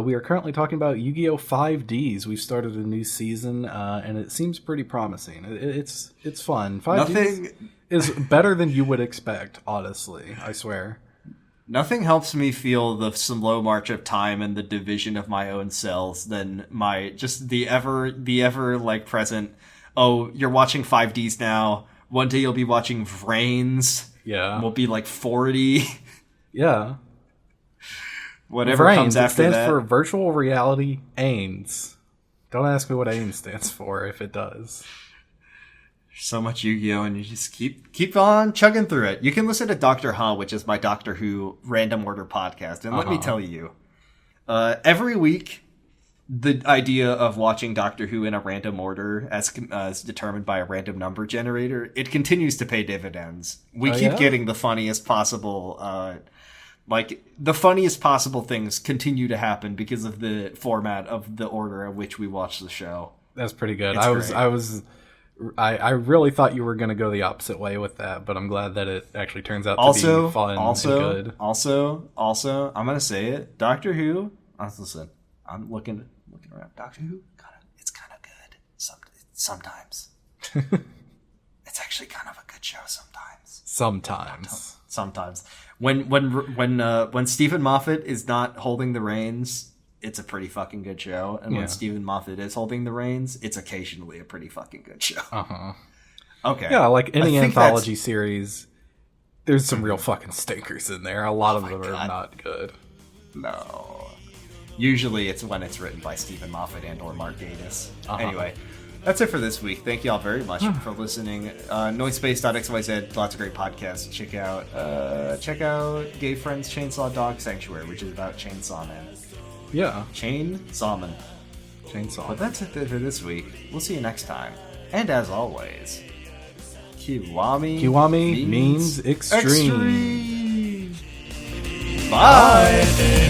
We are currently talking about Yu-Gi-Oh! 5Ds. We've started a new season, and it seems pretty promising. It's fun. 5Ds is better than you would expect, honestly. I swear. Nothing helps me feel the slow march of time and the division of my own cells than the ever like present. Oh, you're watching 5Ds now. One day you'll be watching Vrains. Yeah. We'll be like 40. Yeah. Whatever Brains, comes it after stands that. for Virtual Reality AINS. Don't ask me what AINS stands for if it does. So much Yu-Gi-Oh! And you just keep on chugging through it. You can listen to Doctor Huh, which is my Doctor Who random order podcast. And let me tell you, every week, the idea of watching Doctor Who in a random order as determined by a random number generator, it continues to pay dividends. We keep getting the funniest possible, the funniest possible things continue to happen because of the format of the order in which we watch the show. That's pretty good. It's I really thought you were going to go the opposite way with that, but I'm glad that it actually turns out to be fun and good. Also, I'm going to say it. Doctor Who, listen, I'm looking around. Doctor Who, it's kind of good sometimes. It's actually kind of a good show sometimes. Sometimes. When Stephen Moffat is not holding the reins, it's a pretty fucking good show. And when Stephen Moffat is holding the reins, it's occasionally a pretty fucking good show. Okay. Yeah, like any anthology series, there's some real fucking stinkers in there. A lot of them are not good. No. Usually it's when it's written by Stephen Moffat and or Mark Gatiss. Anyway, that's it for this week. Thank you all very much for listening. Noisepace.xyz, lots of great podcasts. Check out Gay Friends Chainsaw Dog Sanctuary, which is about chainsaw men. Yeah. Chainsaw. But that's it for this week. We'll see you next time. And as always, Kiwami means extreme. Bye.